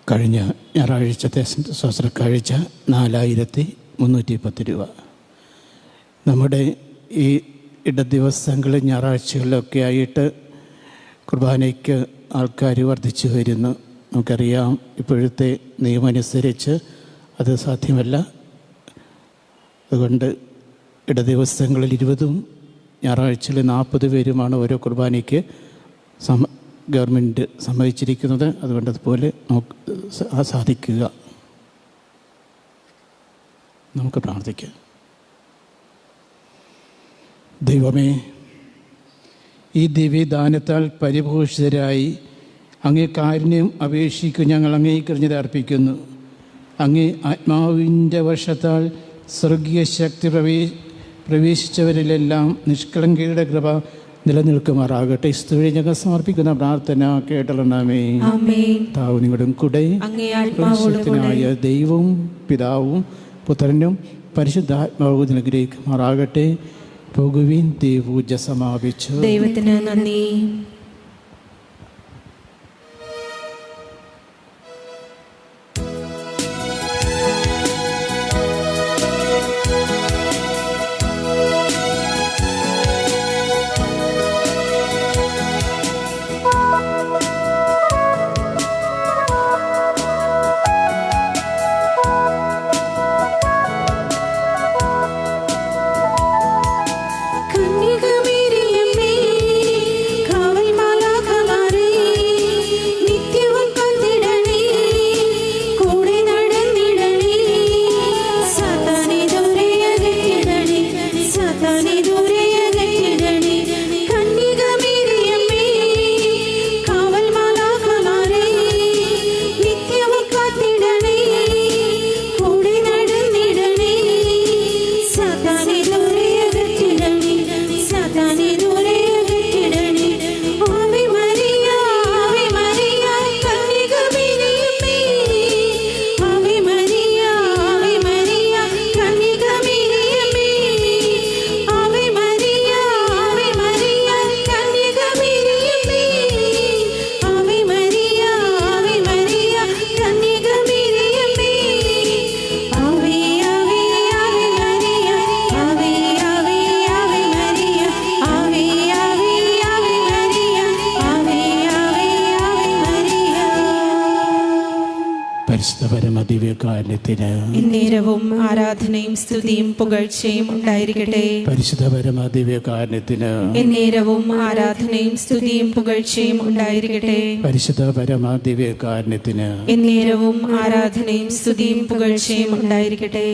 കഴിഞ്ഞ ഞായറാഴ്ചത്തെ ശസ്ത്രക്കാഴ്ച 4310 രൂപ. നമ്മുടെ ഈ ഇടദിവസങ്ങളിൽ ഞായറാഴ്ചകളിലൊക്കെ ആയിട്ട് കുർബാനയ്ക്ക് ആൾക്കാർ വർദ്ധിച്ചു വരുന്നു. നമുക്കറിയാം, ഇപ്പോഴത്തെ നിയമമനുസരിച്ച് അത് സാധ്യമല്ല. അതുകൊണ്ട് ഇടദിവസങ്ങളിൽ 20 ഞായറാഴ്ചയിൽ 40 പേരുമാണ് ഓരോ കുർബാനയ്ക്ക് ഗവൺമെൻറ് സമ്മതിച്ചിരിക്കുന്നത്. അതുകൊണ്ട് അതുപോലെ സാധിക്കുക. നമുക്ക് പ്രാർത്ഥിക്കാം. ദൈവമേ, ഈ ദിവ്യദാനത്താൽ പരിപോഷിതരായി അങ്ങേ കാരുണ്യം അപേക്ഷിക്കും ഞങ്ങൾ അങ്ങേക്കറിഞ്ഞത് അർപ്പിക്കുന്നു. അങ്ങേ ആത്മാവിൻ്റെ വർഷത്താൽ സ്വർഗീയ ശക്തി പ്രവേശിച്ചവരിലെല്ലാം നിഷ്കളങ്കയുടെ കൃപ നിലനിൽക്കുമാറാകട്ടെ. സ്തുതി ഞങ്ങൾ സമർപ്പിക്കുന്ന പ്രാർത്ഥന കേട്ടണമേ. താവ് നിങ്ങളുടെ കൂടെ പരിശുദ്ധനായ ദൈവവും പിതാവും പുത്രനും പരിശുദ്ധാത്മാവും അനുഗ്രഹിക്കുമാറാകട്ടെ. പോകുവിൻ, ദൈവപൂജ സമാപിച്ചു. ദൈവത്തിന് നന്ദി. ദിവ്യകാരുണ്യത്തിന് എന്നേരവും ആരാധനയും സ്തുതിയും പുകഴ്ചയും ഉണ്ടായിരിക്കട്ടെ. പരിശുദ്ധ പരമ ദിവ്യകാരുണ്യത്തിന് എന്നേരവും ആരാധനയും സ്തുതിയും പുകഴ്ചയും ഉണ്ടായിരിക്കട്ടെ. പരിശുദ്ധ പരമ ദിവ്യകാരുണ്യത്തിന് എന്നേരവും ആരാധനയും സ്തുതിയും പുകഴ്ചയും ഉണ്ടായിരിക്കട്ടെ.